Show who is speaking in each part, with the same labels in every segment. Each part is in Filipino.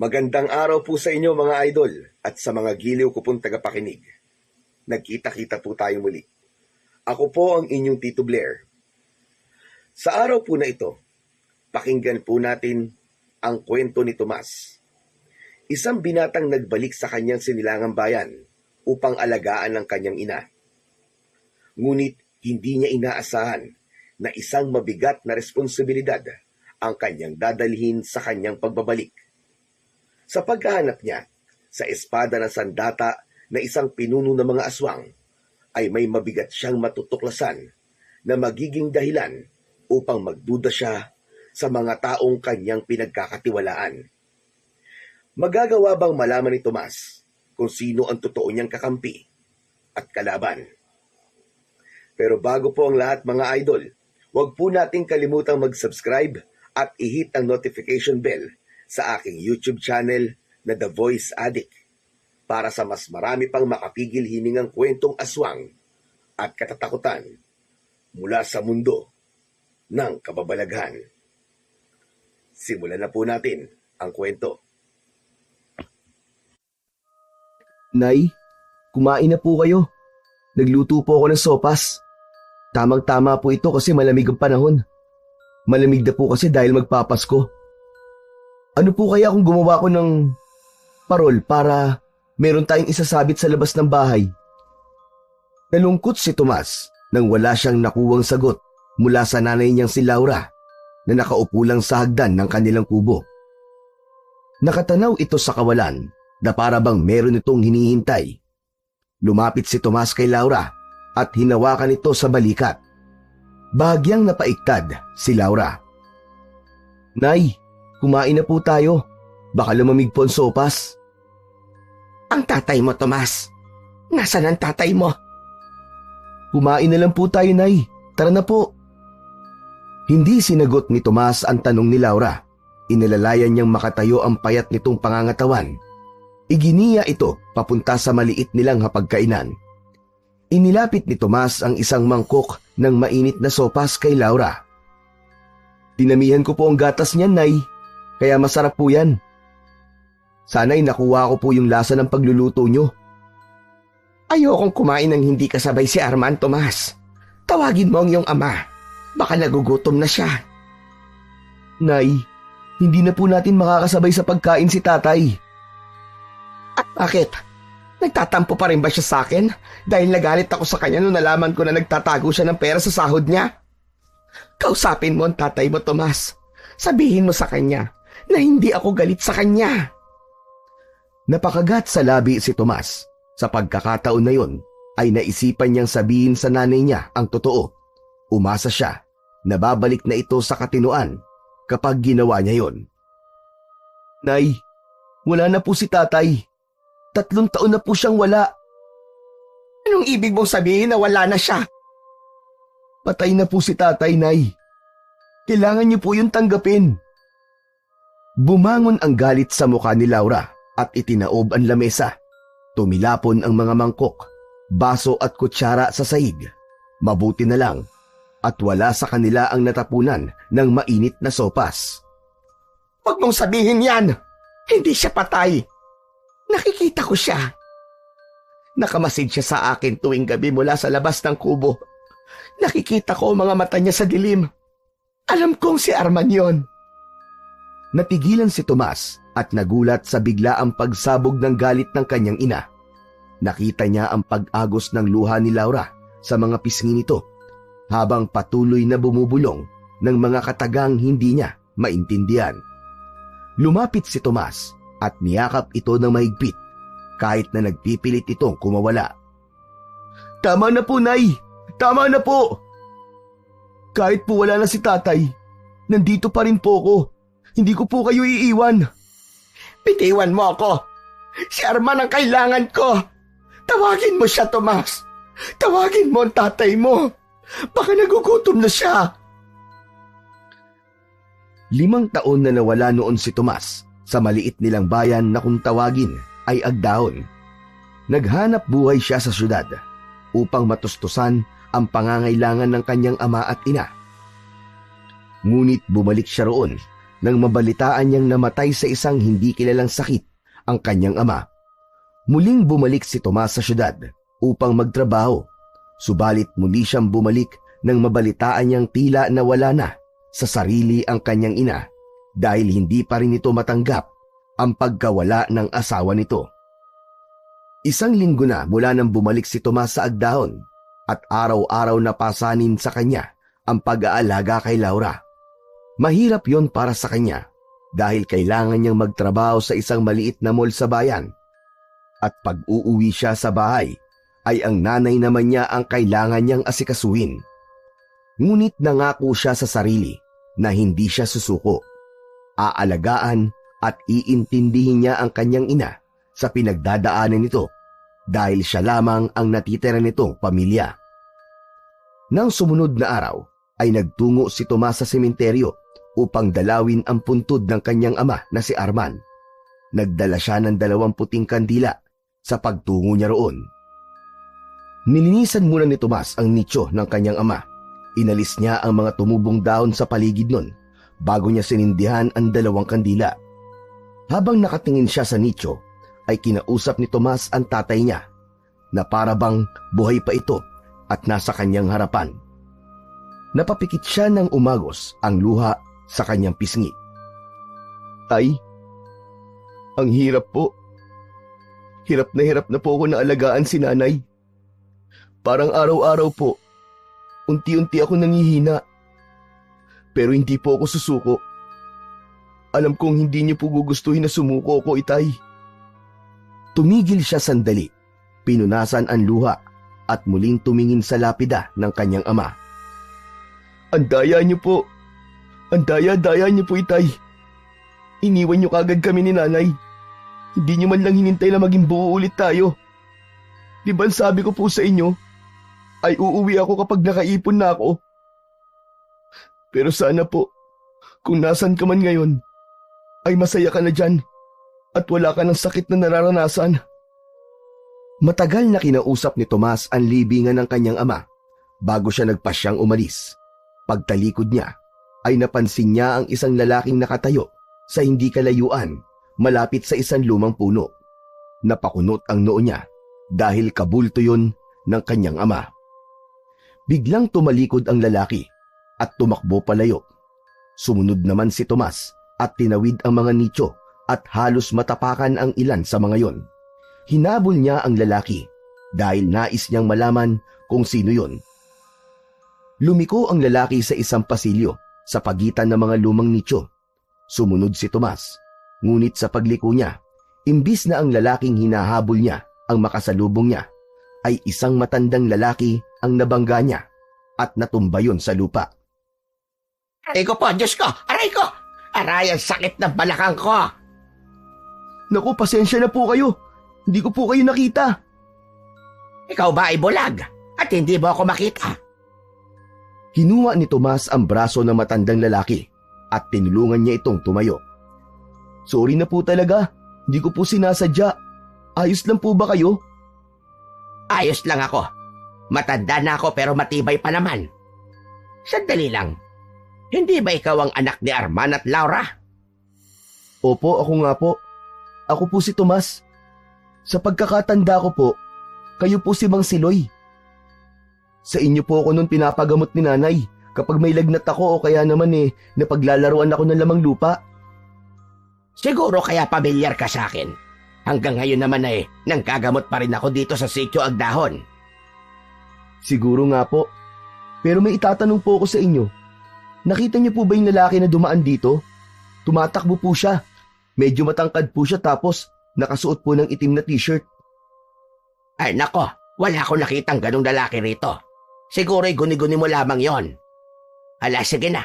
Speaker 1: Magandang araw po sa inyo mga idol at sa mga giliw ko pong tagapakinig. Nagkita-kita po tayo muli. Ako po ang inyong Tito Blair. Sa araw po na ito, pakinggan po natin ang kwento ni Tomas. Isang binatang nagbalik sa kanyang sinilangang bayan upang alagaan ang kanyang ina. Ngunit hindi niya inaasahan na isang mabigat na responsibilidad ang kanyang dadalhin sa kanyang pagbabalik. Sa paghahanap niya sa espada ng sandata na isang pinuno ng mga aswang, ay may mabigat siyang matutuklasan na magiging dahilan upang magduda siya sa mga taong kanyang pinagkakatiwalaan. Magagawa bang malaman ni Tomas kung sino ang totoo niyang kakampi at kalaban? Pero bago po ang lahat mga idol, huwag po nating kalimutang mag-subscribe at i-hit ang notification bell sa aking YouTube channel na The Voice Addict para sa mas marami pang makapigil hiningang kwentong aswang at katatakutan mula sa mundo ng kababalaghan. Simulan na po natin ang kwento.
Speaker 2: Nay, kumain na po kayo. Nagluto po ako ng sopas. Tamang-tama po ito kasi malamig ang panahon. Malamig na po kasi dahil magpapasko. Ano po kaya kung gumawa ko ng parol para meron tayong isasabit sa labas ng bahay? Nalungkot si Tomas nang wala siyang nakuwang sagot mula sa nanay niyang si Laura na nakaupo lang sa hagdan ng kanilang kubo. Nakatanaw ito sa kawalan na para bang meron itong hinihintay. Lumapit si Tomas kay Laura at hinawakan ito sa balikat. Bahagyang napaiktad si Laura. Nay, kumain na po tayo. Baka lumamig po ang sopas.
Speaker 3: Ang tatay mo, Tomas. Nasaan ang tatay mo?
Speaker 2: Kumain na lang po tayo, Nay. Tara na po. Hindi sinagot ni Tomas ang tanong ni Laura. Inilalayan niyang makatayo ang payat nitong pangangatawan. Iginiya ito papunta sa maliit nilang hapagkainan. Inilapit ni Tomas ang isang mangkok ng mainit na sopas kay Laura. Tinamihan ko po ang gatas niyan, Nay. Kaya masarap po yan. Sana'y nakuha ko po yung lasa ng pagluluto nyo.
Speaker 3: Ayokong kumain ng hindi kasabay si Arman, Tomas. Tawagin mo ang iyong ama. Baka nagugutom na siya.
Speaker 2: Nay, hindi na po natin makakasabay sa pagkain si tatay.
Speaker 3: At bakit? Nagtatampo pa rin ba siya sa akin? Dahil nagalit ako sa kanya nung nalaman ko na nagtatago siya ng pera sa sahod niya? Kausapin mo ang tatay mo, Tomas. Sabihin mo sa kanya na hindi ako galit sa kanya.
Speaker 2: Napakagat sa labi si Tomas. Sa pagkakataon na yon ay naisipan niyang sabihin sa nanay niya ang totoo. Umasa siya na babalik na ito sa katinoan kapag ginawa niya yon. Nay, wala na po si tatay. 3 taon na po siyang wala.
Speaker 3: Anong ibig mong sabihin na wala na siya?
Speaker 2: Patay na po si tatay, Nay. Kailangan niyo po yung tanggapin. Bumangon ang galit sa mukha ni Laura at itinaob ang lamesa. Tumilapon ang mga mangkok, baso at kutsara sa sahig. Mabuti na lang at wala sa kanila ang natapunan ng mainit na sopas.
Speaker 3: Huwag mong sabihin yan! Hindi siya patay! Nakikita ko siya. Nakamasid siya sa akin tuwing gabi mula sa labas ng kubo. Nakikita ko ang mga mata niya sa dilim. Alam kong si Arman yon.
Speaker 2: Natigilan si Tomas at nagulat sa biglaang pagsabog ng galit ng kanyang ina. Nakita niya ang pag-agos ng luha ni Laura sa mga pisngi nito habang patuloy na bumubulong ng mga katagang hindi niya maintindihan. Lumapit si Tomas at niyakap ito ng mahigpit kahit na nagpipilit itong kumawala. Tama na po, Nay! Tama na po! Kahit po wala na si tatay, nandito pa rin po ako. Hindi ko po kayo iiwan.
Speaker 3: Bitiwan mo ako. Si Arman ang kailangan ko. Tawagin mo siya, Tomas. Tawagin mo ang tatay mo. Baka nagugutom na siya.
Speaker 2: 5 taon na nawala noon si Tomas sa maliit nilang bayan na kung tawagin ay Agdaon. Naghanap buhay siya sa syudad upang matustusan ang pangangailangan ng kanyang ama at ina. Ngunit bumalik siya roon nang mabalitaan niyang namatay sa isang hindi kilalang sakit ang kanyang ama. Muling bumalik si Tomas sa syudad upang magtrabaho, subalit muli siyang bumalik nang mabalitaan niyang tila nawala na sa sarili ang kanyang ina dahil hindi pa rin ito matanggap ang pagkawala ng asawa nito. Isang linggo na mula nang bumalik si Tomas sa Agdahon at araw-araw na pasanin sa kanya ang pag-aalaga kay Laura. Mahirap yon para sa kanya dahil kailangan niyang magtrabaho sa isang maliit na mall sa bayan. At pag uuwi siya sa bahay, ay ang nanay naman niya ang kailangan niyang asikasuhin. Ngunit nangako siya sa sarili na hindi siya susuko. Aalagaan at iintindihin niya ang kanyang ina sa pinagdadaanan nito dahil siya lamang ang natitira nitong pamilya. Nang sumunod na araw ay nagtungo si Tomas sa sementeryo upang dalawin ang puntod ng kanyang ama na si Arman. Nagdala siya ng 2 puting kandila sa pagtungo niya roon. Nilinisan muna ni Tomas ang nicho ng kanyang ama. Inalis niya ang mga tumubong dahon sa paligid nun bago niya sinindihan ang 2 kandila. Habang nakatingin siya sa nicho, ay kinausap ni Tomas ang tatay niya na para bang buhay pa ito at nasa kanyang harapan. Napapikit siya ng umagos ang luha sa kanyang pisngi. Tay, ang hirap po. Hirap na po ako na alagaan si nanay. Parang araw-araw po, unti-unti ako nangihina. Pero hindi po ako susuko. Alam kong hindi niyo po gugustuhin na sumuko ako, itay. Tumigil siya sandali, pinunasan ang luha at muling tumingin sa lapida ng kanyang ama. Ang daya niyo po. Ang daya-daya niyo po, itay. Iniwan niyo kagad kami ni nanay. Hindi niyo man lang hinintay na maging buo ulit tayo. Di ba sabi ko po sa inyo, ay uuwi ako kapag nakaipon na ako? Pero sana po, kung nasan ka man ngayon, ay masaya ka na dyan at wala ka ng sakit na nararanasan. Matagal na kinausap ni Tomas ang libingan ng kanyang ama bago siya nagpasyang umalis. Pagtalikod niya, ay napansin niya ang isang lalaking nakatayo sa hindi kalayuan malapit sa isang lumang puno. Napakunot ang noo niya dahil kabulto yun ng kanyang ama. Biglang tumalikod ang lalaki at tumakbo palayo. Sumunod naman si Tomas at tinawid ang mga nicho at halos matapakan ang ilan sa mga yon. Hinabol niya ang lalaki dahil nais niyang malaman kung sino yon. Lumiko ang lalaki sa isang pasilyo sa pagitan ng mga lumang nicho. Sumunod si Tomas, ngunit sa pagliko niya, imbis na ang lalaking hinahabol niya ang makasalubong niya, ay isang matandang lalaki ang nabangga niya at natumba yon sa lupa.
Speaker 3: Aray ko po, Diyos ko! Aray ko! Aray, ang sakit ng balakang ko!
Speaker 2: Naku, pasensya na po kayo. Hindi ko po kayo nakita.
Speaker 3: Ikaw ba ay bulag? At hindi mo ako makita?
Speaker 2: Kinuha ni Tomas ang braso ng matandang lalaki at tinulungan niya itong tumayo. Sorry na po talaga. Hindi ko po sinasadya. Ayos lang po ba kayo?
Speaker 3: Ayos lang ako. Matanda na ako pero matibay pa naman. Sandali lang. Hindi ba ikaw ang anak ni Arman at Laura?
Speaker 2: Opo, ako nga po. Ako po si Tomas. Sa pagkakatanda ko po, kayo po si Mang Siloy. Sa inyo po ako nun pinapagamot ni nanay kapag may lagnat ako o kaya naman napaglalaruan ako ng lamang lupa.
Speaker 3: Siguro kaya pamilyar ka sa akin. Hanggang ngayon naman nanggagamot pa rin ako dito sa Sitio Agdahon.
Speaker 2: Siguro nga po. Pero may itatanong po ako sa inyo. Nakita niyo po ba yung lalaki na dumaan dito? Tumatakbo po siya. Medyo matangkad po siya tapos nakasuot po ng itim na t-shirt.
Speaker 3: Ay nako, wala akong nakitang ganong lalaki rito. Siguro'y guni-guni mo lamang yon. Hala, sige na.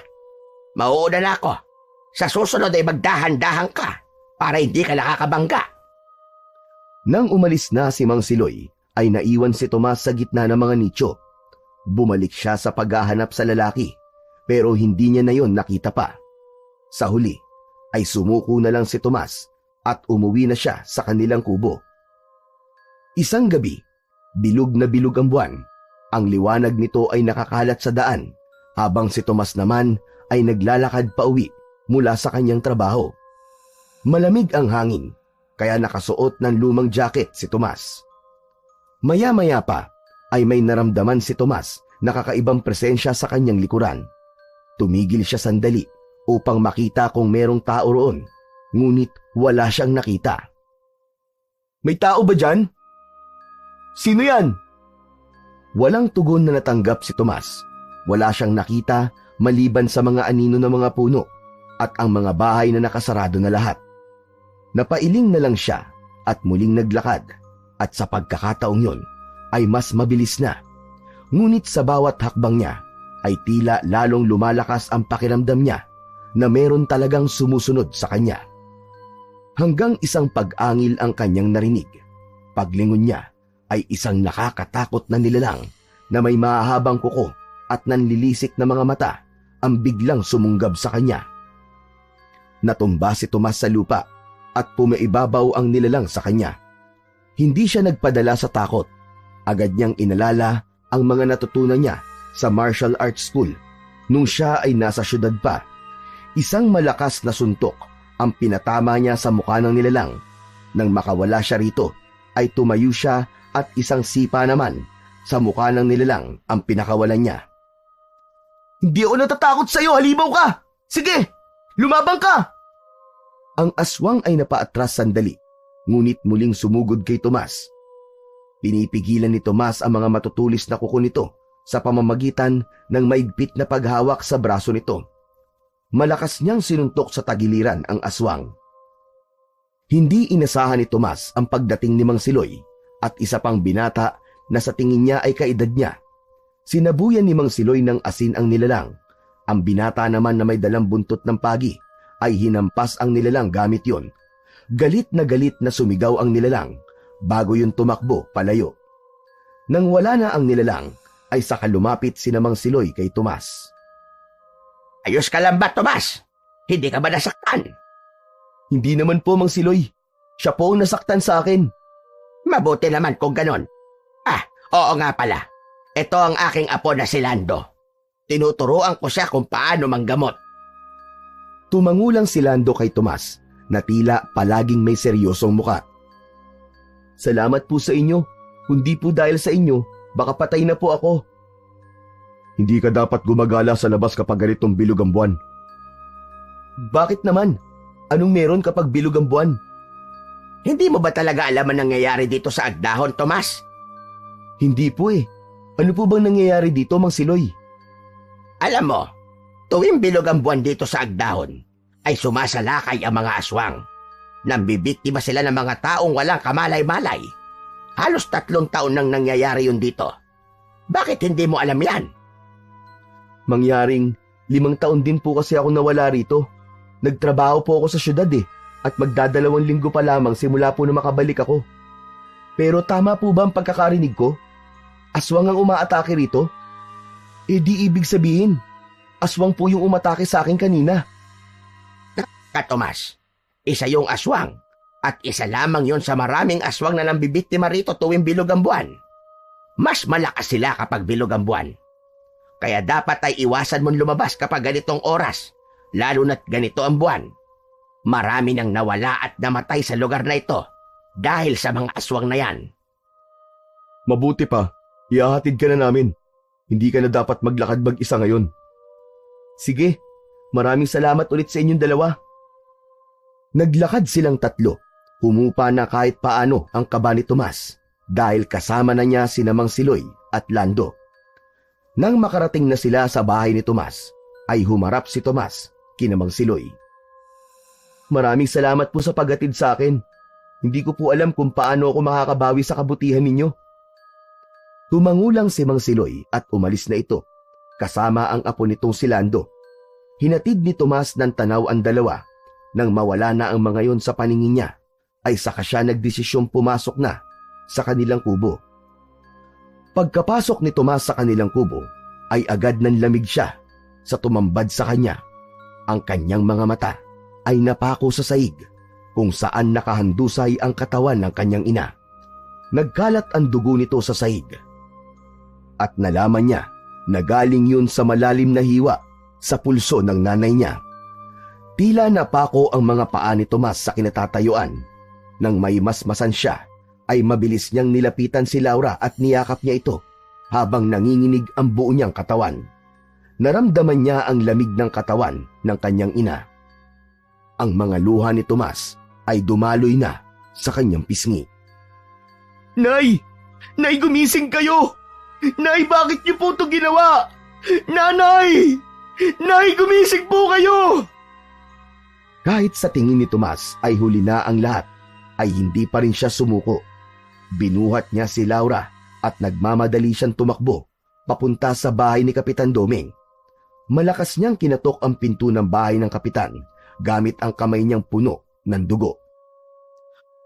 Speaker 3: Mauuna na ako. Sa susunod ay magdahan-dahan ka para hindi ka nakakabangga.
Speaker 2: Nang umalis na si Mang Siloy, ay naiwan si Tomas sa gitna ng mga nicho. Bumalik siya sa paghahanap sa lalaki, pero hindi niya na yon nakita pa. Sa huli, ay sumuko na lang si Tomas at umuwi na siya sa kanilang kubo. Isang gabi, bilog na bilog ang buwan. Ang liwanag nito ay nakakalat sa daan, habang si Tomas naman ay naglalakad pa uwi mula sa kanyang trabaho. Malamig ang hangin, kaya nakasuot ng lumang jacket si Tomas. Maya-maya pa ay may naramdaman si Tomas na kakaibang presensya sa kanyang likuran. Tumigil siya sandali upang makita kung merong tao roon, ngunit wala siyang nakita. May tao ba dyan? Sino yan? Walang tugon na natanggap si Tomas. Wala siyang nakita maliban sa mga anino ng mga puno at ang mga bahay na nakasarado na lahat. Napailing na lang siya at muling naglakad, at sa pagkakataong yon ay mas mabilis na. Ngunit sa bawat hakbang niya ay tila lalong lumalakas ang pakiramdam niya na meron talagang sumusunod sa kanya. Hanggang isang pag-angil ang kanyang narinig. Paglingon niya ay isang nakakatakot na nilalang na may mahahabang kuko at nanlilisik na mga mata ang biglang sumunggab sa kanya. Natumba si Tomas sa lupa at pumaibabaw ang nilalang sa kanya. Hindi siya nagpadala sa takot. Agad niyang inalala ang mga natutunan niya sa martial arts school nung siya ay nasa syudad pa. Isang malakas na suntok ang pinatama niya sa mukha ng nilalang. Nang makawala siya rito, ay tumayo siya at isang sipa naman sa mukha ng nilalang ang pinakawalan niya. Hindi ako natatakot sa iyo, halimaw ka! Sige, lumabang ka! Ang aswang ay napaatras sandali, ngunit muling sumugod kay Tomas. Pinipigilan ni Tomas ang mga matutulis na kuko nito sa pamamagitan ng maigpit na paghawak sa braso nito. Malakas niyang sinuntok sa tagiliran ang aswang. Hindi inasahan ni Tomas ang pagdating ni Mang Siloy at isa pang binata na sa tingin niya ay kaedad niya. Sinabuyan ni Mang Siloy ng asin ang nilalang. Ang binata naman na may dalang buntot ng pagi ay hinampas ang nilalang gamit yon. Galit na sumigaw ang nilalang bago yun tumakbo palayo. Nang wala na ang nilalang ay saka lumapit si Mang Siloy kay Tomas. Ayos ka lang ba, Tomas? Hindi ka ba nasaktan? Hindi naman po, Mang Siloy. Siya po ang nasaktan sa akin. Mabuti naman kung ganon. Oo nga pala. Ito ang aking apo na si Lando. Tinuturoan ko siya kung paano manggamot. Tumangulang si Lando kay Tomas na tila palaging may seryosong muka. Salamat po sa inyo. Kundi po dahil sa inyo, baka patay na po ako. Hindi ka dapat gumagala sa labas kapag ganitong bilog ang buwan. Bakit naman? Anong meron kapag bilog ang buwan? Hindi mo ba talaga alam ang nangyayari dito sa Agdahon, Tomas? Hindi po eh. Ano po bang nangyayari dito, Mang Siloy? Alam mo, tuwing bilog ang buwan dito sa Agdahon, ay sumasalakay ang mga aswang. Nambibiktima sila ng mga taong walang kamalay-malay. Halos 3 taon nang nangyayari yun dito. Bakit hindi mo alam yan? Mangyaring 5 taon din po kasi ako nawala rito. Nagtrabaho po ako sa syudad at magdadalawang linggo pa lamang simula po na makabalik ako. Pero tama po ba ang pagkakarinig ko? Aswang ang umaatake rito? Di ibig sabihin, aswang po yung umatake sa akin kanina. Tomas, isa yung aswang at isa lamang yon sa maraming aswang na nambibiktima rito tuwing bilog ang buwan. Mas malakas sila kapag bilog ang buwan. Kaya dapat ay iwasan mong lumabas kapag ganitong oras, lalo na't ganito ang buwan. Marami nang nawala at namatay sa lugar na ito dahil sa mga aswang na yan. Mabuti pa, ihahatid ka na namin. Hindi ka na dapat maglakad mag-isa ngayon. Sige, maraming salamat ulit sa inyong dalawa. Naglakad silang 3. Humupa na kahit paano ang kaba ni Tomas dahil kasama na niya si Mang Siloy at Lando. Nang makarating na sila sa bahay ni Tomas, ay humarap si Tomas kina Mang Siloy. Maraming salamat po sa paghatid sa akin. Hindi ko po alam kung paano ako makakabawi sa kabutihan ninyo. Tumangulang si Mang Siloy at umalis na ito, kasama ang apo nitong si Lando. Hinatid ni Tomas ng tanaw ang dalawa. Nang mawala na ang mga yon sa paningin niya, ay saka siya nagdesisyong pumasok na sa kanilang kubo. Pagkapasok ni Tomas sa kanilang kubo, ay agad nanlamig siya sa tumambad sa kanya. Ang kanyang mga mata ay napako sa saig kung saan nakahandusay ang katawan ng kanyang ina. Nagkalat ang dugo nito sa saig. At nalaman niya na galing yun sa malalim na hiwa sa pulso ng nanay niya. Tila napako ang mga paa ni Tomas sa kinatatayuan. Nang may masmasan siya, ay mabilis niyang nilapitan si Laura at niyakap niya ito habang nanginginig ang buo niyang katawan. Naramdaman niya ang lamig ng katawan ng kanyang ina. Ang mga luha ni Tomas ay dumaloy na sa kanyang pisngi.
Speaker 3: Nay! Nay, gumising kayo! Nay, bakit niyo po ito ginawa? Nanay! Nay, gumising po kayo!
Speaker 2: Kahit sa tingin ni Tomas ay huli na ang lahat, ay hindi pa rin siya sumuko. Binuhat niya si Laura at nagmamadali siyang tumakbo papunta sa bahay ni Kapitan Doming. Malakas niyang kinatok ang pinto ng bahay ng kapitan gamit ang kamay niyang puno ng dugo.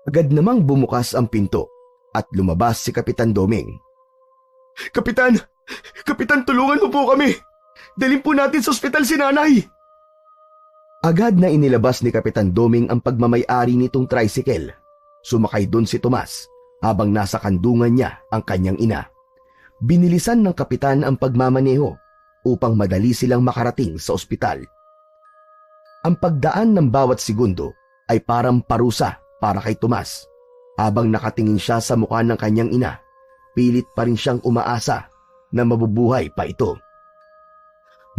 Speaker 2: Agad namang bumukas ang pinto at lumabas si Kapitan Doming.
Speaker 3: Kapitan! Kapitan, tulungan mo po kami! Dalhin po natin sa ospital si nanay!
Speaker 2: Agad na inilabas ni Kapitan Doming ang pagmamay-ari nitong tricycle. Sumakay doon si Tomas habang nasa kandungan niya ang kanyang ina. Binilisan ng kapitan ang pagmamaneho upang madali silang makarating sa ospital. Ang pagdaan ng bawat segundo ay parang parusa para kay Tomas. Habang nakatingin siya sa mukha ng kanyang ina, pilit pa rin siyang umaasa na mabubuhay pa ito.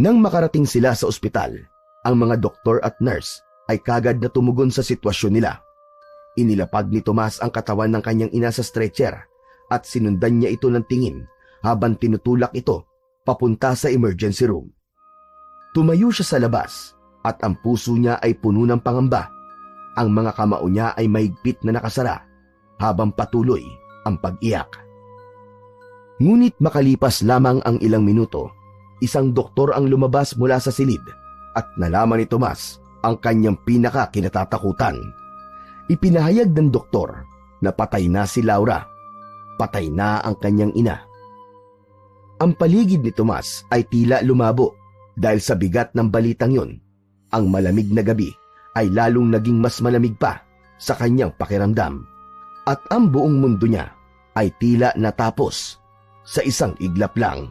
Speaker 2: Nang makarating sila sa ospital, ang mga doktor at nurse ay kagad na tumugon sa sitwasyon nila. Inilapag ni Tomas ang katawan ng kanyang ina sa stretcher at sinundan niya ito ng tingin habang tinutulak ito papunta sa emergency room. Tumayo siya sa labas at ang puso niya ay puno ng pangamba. Ang mga kamao niya ay mahigpit na nakasara habang patuloy ang pag-iyak. Ngunit makalipas lamang ang ilang minuto, isang doktor ang lumabas mula sa silid at nalaman ni Tomas ang kanyang pinaka-kinatatakutan. Ipinahayag ng doktor na patay na si Laura. Patay na ang kanyang ina. Ang paligid ni Tomas ay tila lumabo dahil sa bigat ng balitang yun. Ang malamig na gabi ay lalong naging mas malamig pa sa kanyang pakiramdam. At ang buong mundo niya ay tila natapos sa isang iglap lang.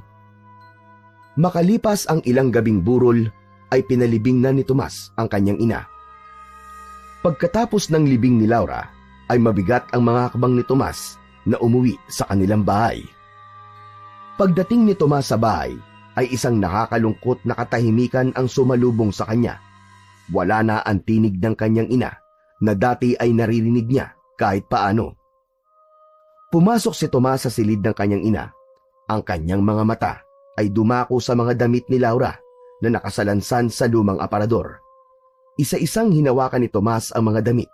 Speaker 2: Makalipas ang ilang gabing burol, ay pinalibing na ni Tomas ang kanyang ina. Pagkatapos ng libing ni Laura, ay mabigat ang mga hakbang ni Tomas na umuwi sa kanilang bahay. Pagdating ni Tomas sa bahay, ay isang nakakalungkot na katahimikan ang sumalubong sa kanya. Wala na ang tinig ng kanyang ina na dati ay naririnig niya kahit paano. Pumasok si Tomas sa silid ng kanyang ina. Ang kanyang mga mata ay dumako sa mga damit ni Laura na nakasalansan sa lumang aparador. Isa-isang hinawakan ni Tomas ang mga damit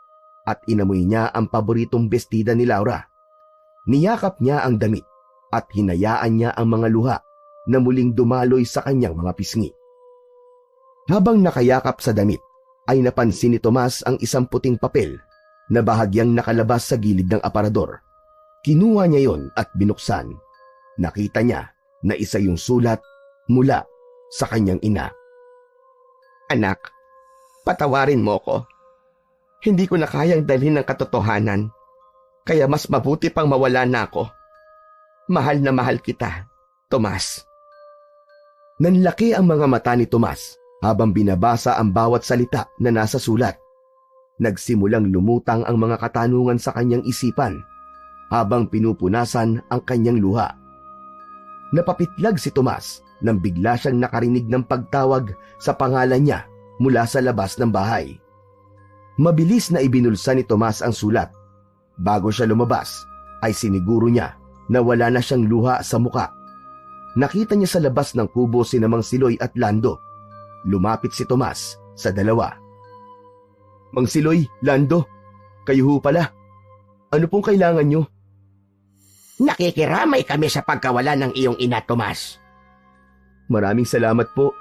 Speaker 2: at inamoy niya ang paboritong bestida ni Laura. Niyakap niya ang damit at hinayaan niya ang mga luha na muling dumaloy sa kanyang mga pisngi. Habang nakayakap sa damit, ay napansin ni Tomas ang isang puting papel na bahagyang nakalabas sa gilid ng aparador. Kinuha niya yon at binuksan. Nakita niya na isa yung sulat mula sa kanyang ina.
Speaker 3: Anak, patawarin mo ko. Hindi ko na kayang dalhin ng katotohanan, kaya mas mabuti pang mawala na ako. Mahal na mahal kita, Tomas.
Speaker 2: Nanlaki ang mga mata ni Tomas habang binabasa ang bawat salita na nasa sulat. Nagsimulang lumutang ang mga katanungan sa kanyang isipan habang pinupunasan ang kanyang luha. Napapitlag si Tomas nang bigla siyang nakarinig ng pagtawag sa pangalan niya mula sa labas ng bahay. Mabilis na ibinulsa ni Tomas ang sulat. Bago siya lumabas, ay siniguro niya na wala na siyang luha sa muka. Nakita niya sa labas ng kubo si Mang Siloy at Lando. Lumapit si Tomas sa dalawa. Mang Siloy, Lando, kayo ho pala. Ano pong kailangan niyo?
Speaker 3: Nakikiramay kami sa pagkawala ng iyong ina, Tomas.
Speaker 2: Maraming salamat po.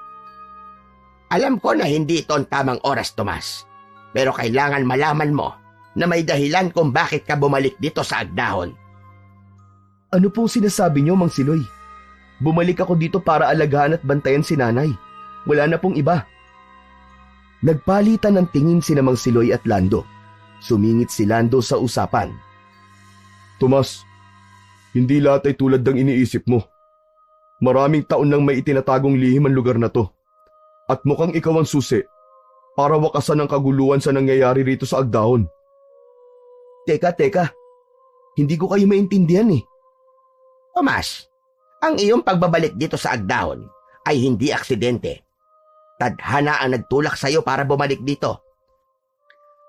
Speaker 3: Alam ko na hindi ito ang tamang oras, Tomas. Pero kailangan malaman mo na may dahilan kung bakit ka bumalik dito sa Agdahon.
Speaker 2: Ano pong sinasabi niyo, Mang Siloy? Bumalik ako dito para alagaan at bantayan si nanay. Wala na pong iba. Nagpalitan ng tingin si Mang Siloy at Lando. Sumingit si Lando sa usapan. Tomas, hindi lahat ay tulad ng iniisip mo. Maraming taon nang may itinatagong lihim ang lugar na to. At mukhang ikaw ang susi para wakasan ang kaguluhan sa nangyayari rito sa Agdahon. Teka. Hindi ko kayo maintindihan eh.
Speaker 3: Tomas, ang iyong pagbabalik dito sa Agdahon ay hindi aksidente. Tadhana ang nagtulak sa iyo para bumalik dito.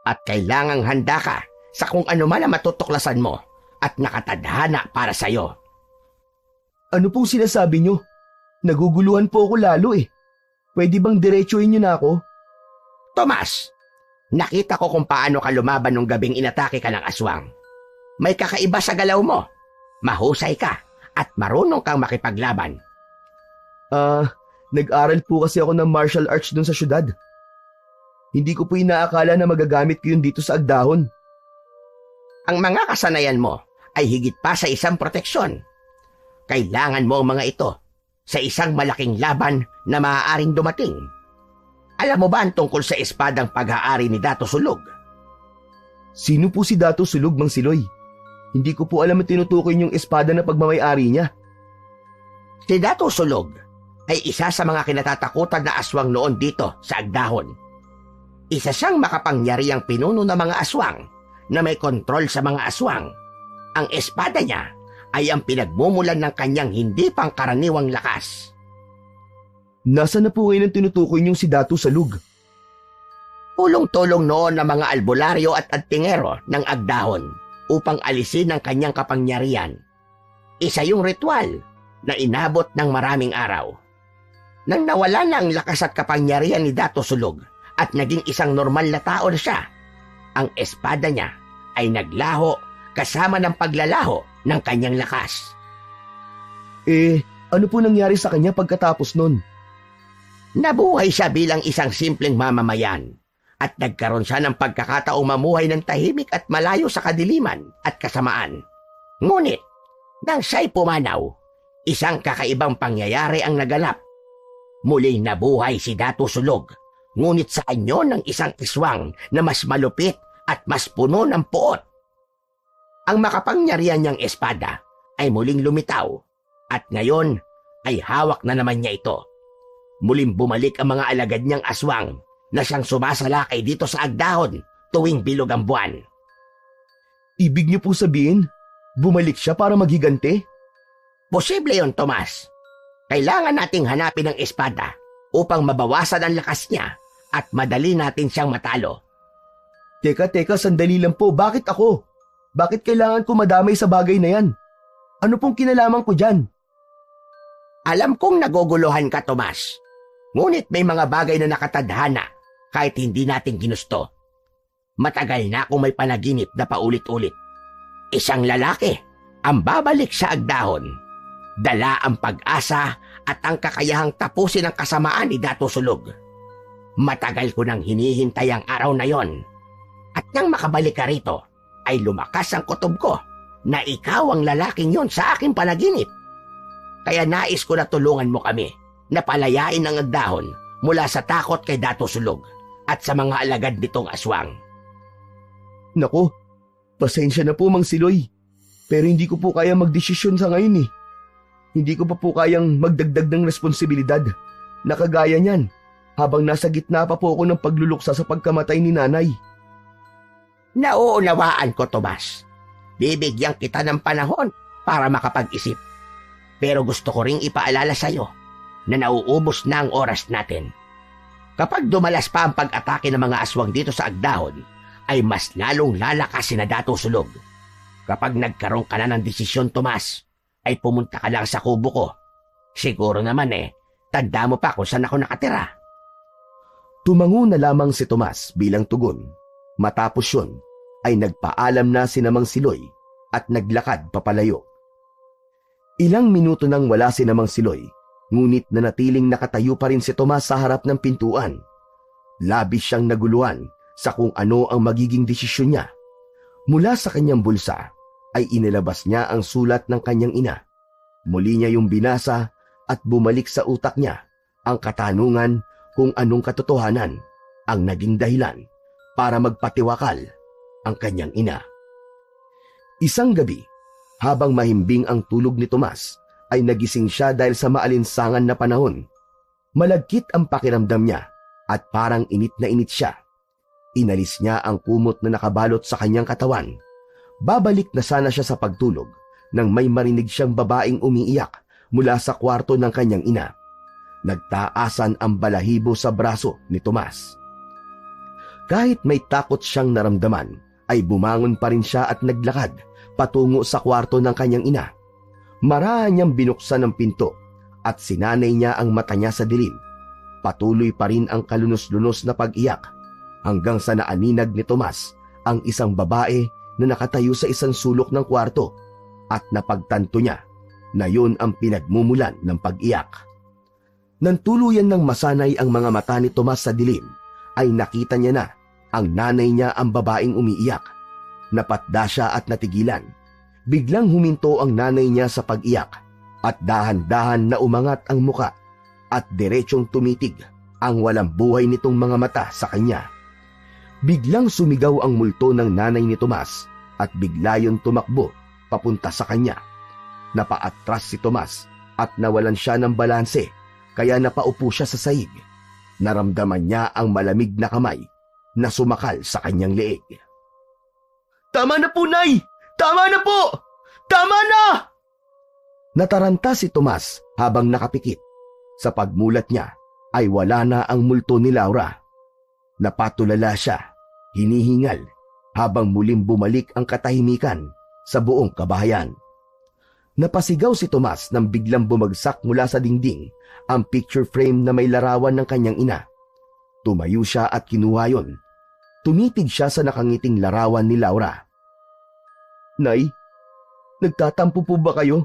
Speaker 3: At kailangang handa ka sa kung ano man ang matutuklasan mo at nakatadhana para sa iyo.
Speaker 2: Ano pong sinasabi nyo? Naguguluhan po ako lalo eh. Pwede bang diretsuhin nyo na ako?
Speaker 3: Tomas, nakita ko kung paano ka lumaban nung gabing inatake ka ng aswang. May kakaiba sa galaw mo. Mahusay ka at marunong kang makipaglaban.
Speaker 2: Nag-aral po kasi ako ng martial arts dun sa syudad. Hindi ko po inaakala na magagamit ko yun dito sa Agdahon.
Speaker 3: Ang mga kasanayan mo ay higit pa sa isang proteksyon. Kailangan mo ang mga ito sa isang malaking laban na maaaring dumating. Alam mo ba ang tungkol sa espadang pag-aari ni Dato Sulog?
Speaker 2: Sino po si Dato Sulog, Mang Siloy? Hindi ko po alam ang tinutukoy niyong espada na pagmamay-ari niya.
Speaker 3: Si Dato Sulog ay isa sa mga kinatatakutan na aswang noon dito sa Agdahon. Isa siyang makapangyariang pinuno ng mga aswang na may kontrol sa mga aswang. Ang espada niya ay ang pinagmumulan ng kanyang hindi pangkaraniwang lakas.
Speaker 2: Nasaan na po ngayon ang tinutukoy niyong si Dato Sulog?
Speaker 3: Tulong-tulong noon ng mga albularyo at antingero ng Agdahon upang alisin ang kanyang kapangyarihan. Isa yung ritual na inabot ng maraming araw. Nang nawala na ang lakas at kapangyarihan ni Dato Sulog at naging isang normal na tao na siya, ang espada niya ay naglaho kasama ng paglalaho ng kanyang lakas.
Speaker 2: Ano po nangyari sa kanya pagkatapos nun?
Speaker 3: Nabuhay siya bilang isang simpleng mamamayan at nagkaroon siya ng pagkakataong mamuhay ng tahimik at malayo sa kadiliman at kasamaan. Ngunit, nang siya'y pumanaw, isang kakaibang pangyayari ang naganap. Muling nabuhay si Dato Sulog, ngunit sa anyo ng isang iswang na mas malupit at mas puno ng puot. Ang makapangyarihan niyang espada ay muling lumitaw at ngayon ay hawak na naman niya ito. Muling bumalik ang mga alagad niyang aswang na siyang sumasalakay dito sa Agdahon tuwing bilog ang buwan.
Speaker 2: Ibig niyo po sabihin, bumalik siya para maghigante?
Speaker 3: Posible yon, Tomas. Kailangan nating hanapin ang espada upang mabawasan ang lakas niya at madali natin siyang matalo.
Speaker 2: Teka, sandali lang po. Bakit ako? Bakit kailangan ko madamay sa bagay na yan? Ano pong kinalaman ko dyan?
Speaker 3: Alam kong naguguluhan ka, Tomas. Ngunit may mga bagay na nakatadhana kahit hindi natin ginusto. Matagal na akong may panaginip na paulit-ulit. Isang lalaki ang babalik sa Agdahon. Dala ang pag-asa at ang kakayahang tapusin ang kasamaan ni Dato Sulog. Matagal ko nang hinihintay ang araw na yon. At nang makabalik ka rito, ay lumakas ang kutob ko na ikaw ang lalaking yon sa aking panaginip. Kaya nais ko na tulungan mo kami na palayain ang Agdahon mula sa takot kay Dato Sulog at sa mga alagad nitong aswang.
Speaker 2: Nako, pasensya na po, Mang Siloy. Pero hindi ko po kaya magdesisyon sa ngayon eh. Hindi ko pa po kayang magdagdag ng responsibilidad na kagaya niyan habang nasa gitna pa po ako ng pagluluksa sa pagkamatay ni nanay.
Speaker 3: Nauunawaan ko, Tomas. Bibigyan kita ng panahon para makapag-isip. Pero gusto ko ring ipaalala sa iyo na nauubos na ang oras natin. Kapag dumalas pa ang pag-atake ng mga aswang dito sa Agdahon, ay mas lalong lalakas si Dato Sulog. Kapag nagkaroon ka na ng desisyon, Tomas, ay pumunta ka lang sa kubo ko. Siguro naman tanda mo pa kung saan ako nakatira.
Speaker 2: Tumango na lamang si Tomas bilang tugon. Matapos yun, ay nagpaalam na si Mang Siloy at naglakad papalayo. Ilang minuto nang wala si Mang Siloy, ngunit nanatiling nakatayo pa rin si Tomas sa harap ng pintuan. Labis siyang naguluhan sa kung ano ang magiging desisyon niya. Mula sa kanyang bulsa ay inilabas niya ang sulat ng kanyang ina. Muli niya yung binasa at bumalik sa utak niya ang katanungan kung anong katotohanan ang naging dahilan para magpatiwakal ang kanyang ina. Isang gabi, habang mahimbing ang tulog ni Tomas, ay nagising siya dahil sa maalinsangan na panahon. Malagkit ang pakiramdam niya at parang init na init siya. Inalis niya ang kumot na nakabalot sa kanyang katawan. Babalik na sana siya sa pagtulog nang may marinig siyang babaeng umiiyak mula sa kwarto ng kanyang ina. Nagtaasan ang balahibo sa braso ni Tomas. Kahit may takot siyang naramdaman, ay bumangon pa rin siya at naglakad patungo sa kwarto ng kanyang ina. Marahan niyang binuksan ang pinto at sinanay niya ang mata niya sa dilim. Patuloy pa rin ang kalunos-lunos na pag-iyak hanggang sa naaninag ni Tomas ang isang babae na nakatayo sa isang sulok ng kwarto at napagtanto niya na yun ang pinagmumulan ng pag-iyak. Nang tuluyan ng masanay ang mga mata ni Tomas sa dilim, ay nakita niya na ang nanay niya ang babaeng umiiyak. Napatda siya at natigilan. Biglang huminto ang nanay niya sa pag-iyak at dahan-dahan na umangat ang muka at diretsong tumitig ang walang buhay nitong mga mata sa kanya. Biglang sumigaw ang multo ng nanay ni Tomas at bigla yun tumakbo papunta sa kanya. Napaatras si Tomas at nawalan siya ng balanse kaya napaupo siya sa sahig. Naramdaman niya ang malamig na kamay na sumakal sa kanyang leeg. "Tama na po, Nay! Tama na po! Tama na!" Nataranta si Tomas habang nakapikit. Sa pagmulat niya ay wala na ang multo ni Laura. Napatulala siya, hinihingal, habang muling bumalik ang katahimikan sa buong kabahayan. Napasigaw si Tomas nang biglang bumagsak mula sa dingding ang picture frame na may larawan ng kanyang ina. Tumayo siya at kinuha yun. Tumitig siya sa nakangiting larawan ni Laura. "Nay, nagtatampo po ba kayo?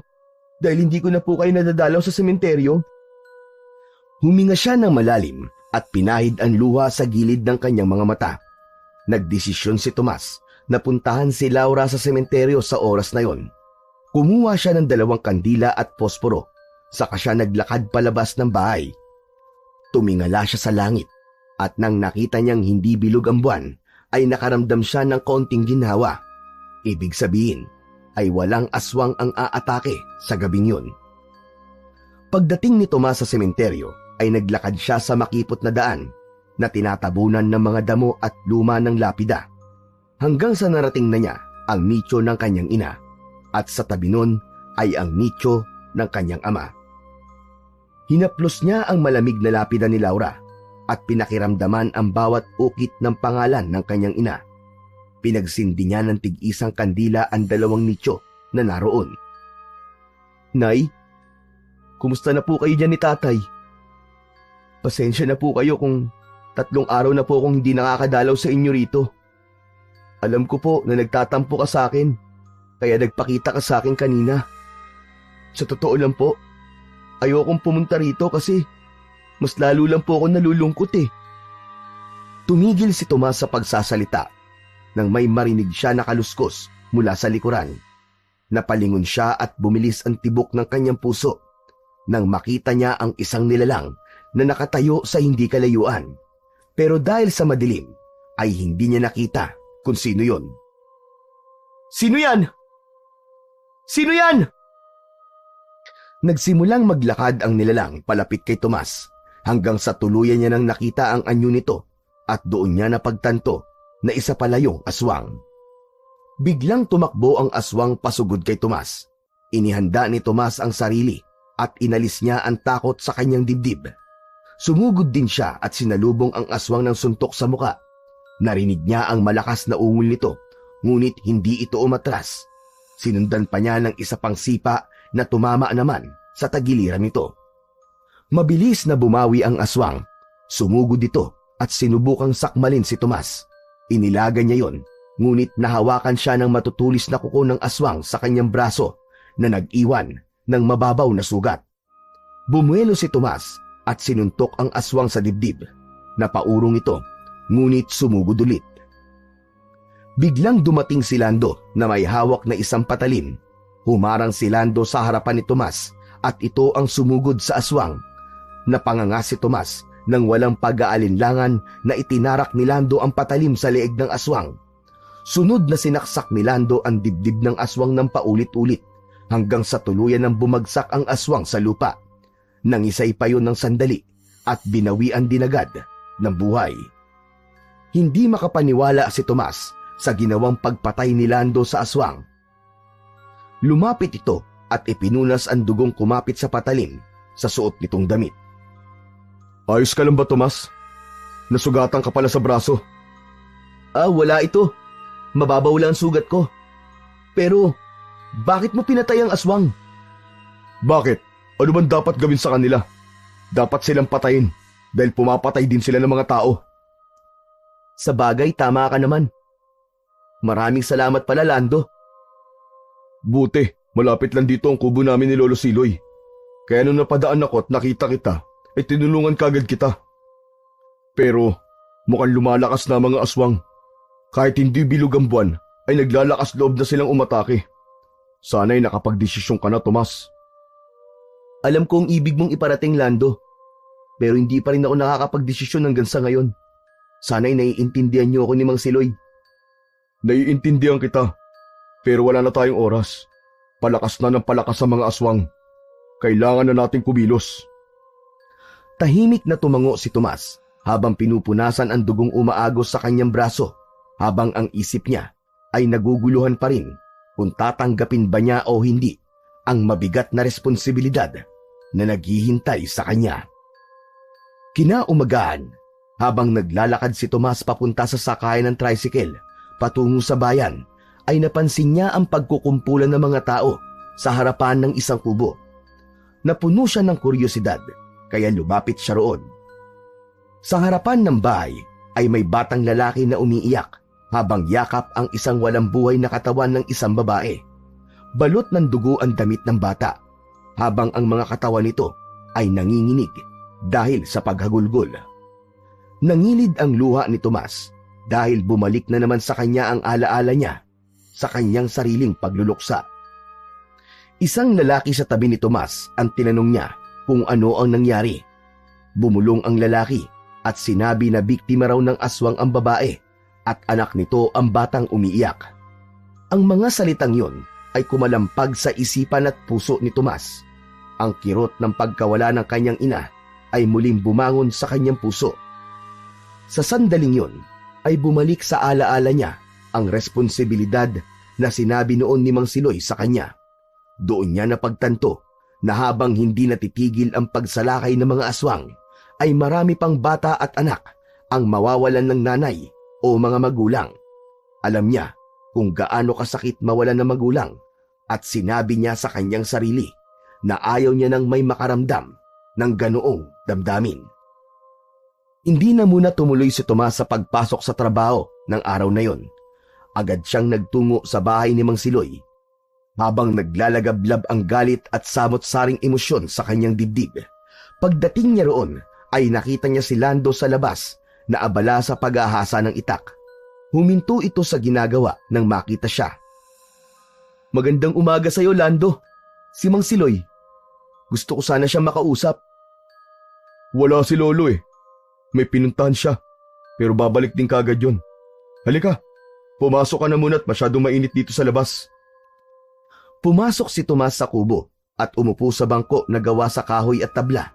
Speaker 2: Dahil hindi ko na po kayo nadadalaw sa sementeryo?" Huminga siya ng malalim at pinahid ang luha sa gilid ng kanyang mga mata. Nagdesisyon si Tomas na puntahan si Laura sa sementeryo sa oras na yon. Kumuha siya ng 2 kandila at posporo, saka siya naglakad palabas ng bahay. Tumingala siya sa langit at nang nakita niyang hindi bilog ang buwan, ay nakaramdam siya ng konting ginhawa. Ibig sabihin ay walang aswang ang aatake sa gabing yun. Pagdating ni Tomas sa sementeryo, ay naglakad siya sa makipot na daan na tinatabunan ng mga damo at luma ng lapida hanggang sa narating na niya ang nicho ng kanyang ina at sa tabi nun ay ang nicho ng kanyang ama. Hinaplos niya ang malamig na lapida ni Laura at pinakiramdaman ang bawat ukit ng pangalan ng kanyang ina. Pinagsindi niya ng tig-isang kandila ang 2 nicho na naroon. "Nay, kumusta na po kayo dyan ni tatay? Pasensya na po kayo kung 3 araw na po akong hindi nakakadalaw sa inyo rito. Alam ko po na nagtatampo ka sa akin, kaya nagpakita ka sa akin kanina. Sa totoo lang po, ayokong pumunta rito kasi mas lalo lang po ako nalulungkot eh." Tumigil si Tomas sa pagsasalita nang may marinig siya na kaluskos mula sa likuran. Napalingon siya at bumilis ang tibok ng kanyang puso nang makita niya ang isang nilalang na nakatayo sa hindi kalayuan. Pero dahil sa madilim, ay hindi niya nakita kung sino yon. "Sino yan? Sino yan?" Nagsimulang maglakad ang nilalang palapit kay Tomas hanggang sa tuluyan niya nang nakita ang anyo nito at doon niya napagtanto na isa pala yung aswang. Biglang tumakbo ang aswang pasugod kay Tomas. Inihanda ni Tomas ang sarili at inalis niya ang takot sa kanyang dibdib. Sumugod din siya at sinalubong ang aswang ng suntok sa muka. Narinig niya ang malakas na ungol nito, ngunit hindi ito umatras. Sinundan pa niya ng isa pang sipa na tumama naman sa tagiliran nito. Mabilis na bumawi ang aswang. Sumugod ito at sinubukang sakmalin si Tomas. Inilaga niya yon, ngunit nahawakan siya ng matutulis na kuko ng aswang sa kanyang braso na nag-iwan ng mababaw na sugat. Bumuelo si Tomas at sinuntok ang aswang sa dibdib. Napaurong ito, ngunit sumugod ulit. Biglang dumating si Lando na may hawak na isang patalim. Humarang si Lando sa harapan ni Tomas at ito ang sumugod sa aswang. Napanganga si Tomas nang walang pag-aalinlangan na itinarak ni Lando ang patalim sa leeg ng aswang. Sunod na sinaksak ni Lando ang dibdib ng aswang ng paulit-ulit hanggang sa tuluyan ng bumagsak ang aswang sa lupa. Nangisay pa yun ng sandali at binawian din agad ng buhay. Hindi makapaniwala si Tomas sa ginawang pagpatay ni Lando sa aswang. Lumapit ito at ipinunas ang dugong kumapit sa patalim sa suot nitong damit. Ayos ka lang ba, Tomas? Nasugatan ka pala sa braso. Wala ito. Mababaw lang ang sugat ko. Pero, bakit mo pinatay ang aswang? Bakit? Ano man dapat gawin sa kanila? Dapat silang patayin dahil pumapatay din sila ng mga tao. Sa bagay, tama ka naman. Maraming salamat pala, Lando. Buti, malapit lang dito ang kubo namin ni Lolo Siloy. Kaya nung napadaan ako at nakita kita, ay tinulungan kagad kita. Pero, mukhang lumalakas na mga aswang. Kahit hindi bilog ang buwan, ay naglalakas loob na silang umatake. Sana'y nakapagdesisyon ka na, Tomas. Alam kong ibig mong iparating, Lando. Pero hindi pa rin ako nakakapagdesisyon hanggang sa ngayon. Sana'y naiintindihan niyo ako ni Mang Siloy. Naiintindihan kita. Pero wala na tayong oras. Palakas na ng palakas sa mga aswang. Kailangan na nating kumilos. Tahimik na tumango si Tomas habang pinupunasan ang dugong umaagos sa kanyang braso, habang ang isip niya ay naguguluhan pa rin kung tatanggapin ba niya o hindi ang mabigat na responsibilidad na naghihintay sa kanya. Kinaumagahan, habang naglalakad si Tomas papunta sa sakayan ng tricycle patungo sa bayan, ay napansin niya ang pagkukumpulan ng mga tao sa harapan ng isang kubo. Napuno siya ng kuryosidad, kaya lumapit siya roon. Sa harapan ng bahay ay may batang lalaki na umiiyak habang yakap ang isang walang buhay na katawan ng isang babae. Balot ng dugo ang damit ng bata, habang ang mga katawan nito ay nanginginig dahil sa paghagulgol. Nangilid ang luha ni Tomas dahil bumalik na naman sa kanya ang alaala niya sa kanyang sariling pagluluksa. Isang lalaki sa tabi ni Tomas ang tinanong niya kung ano ang nangyari. Bumulong ang lalaki at sinabi na biktima raw ng aswang ang babae at anak nito ang batang umiiyak. Ang mga salitang yon ay kumalampag sa isipan at puso ni Tomas. Ang kirot ng pagkawala ng kanyang ina ay muling bumangon sa kanyang puso. Sa sandaling yon ay bumalik sa alaala niya ang responsibilidad na sinabi noon ni Mang Siloy sa kanya. Doon niya napagtanto na habang hindi natitigil ang pagsalakay ng mga aswang, ay marami pang bata at anak ang mawawalan ng nanay o mga magulang. Alam niya kung gaano kasakit mawalan ng magulang at sinabi niya sa kanyang sarili na ayaw niya nang may makaramdam ng ganoong damdamin. Hindi na muna tumuloy si Tomas sa pagpasok sa trabaho ng araw na yon. Agad siyang nagtungo sa bahay ni Mang Siloy. Habang naglalagablab ang galit at samot-saring emosyon sa kanyang dibdib, pagdating niya roon ay nakita niya si Lando sa labas na abala sa pag-ahasa ng itak. Huminto ito sa ginagawa nang makita siya. Magandang umaga sa iyo, Lando. Si Mang Siloy. Gusto ko sana siyang makausap. Wala si Lolo eh. May pinuntahan siya. Pero babalik din kagad yun. Halika, pumasok ka na muna at masyadong mainit dito sa labas. Pumasok si Tomas sa kubo at umupo sa bangko na gawa sa kahoy at tabla.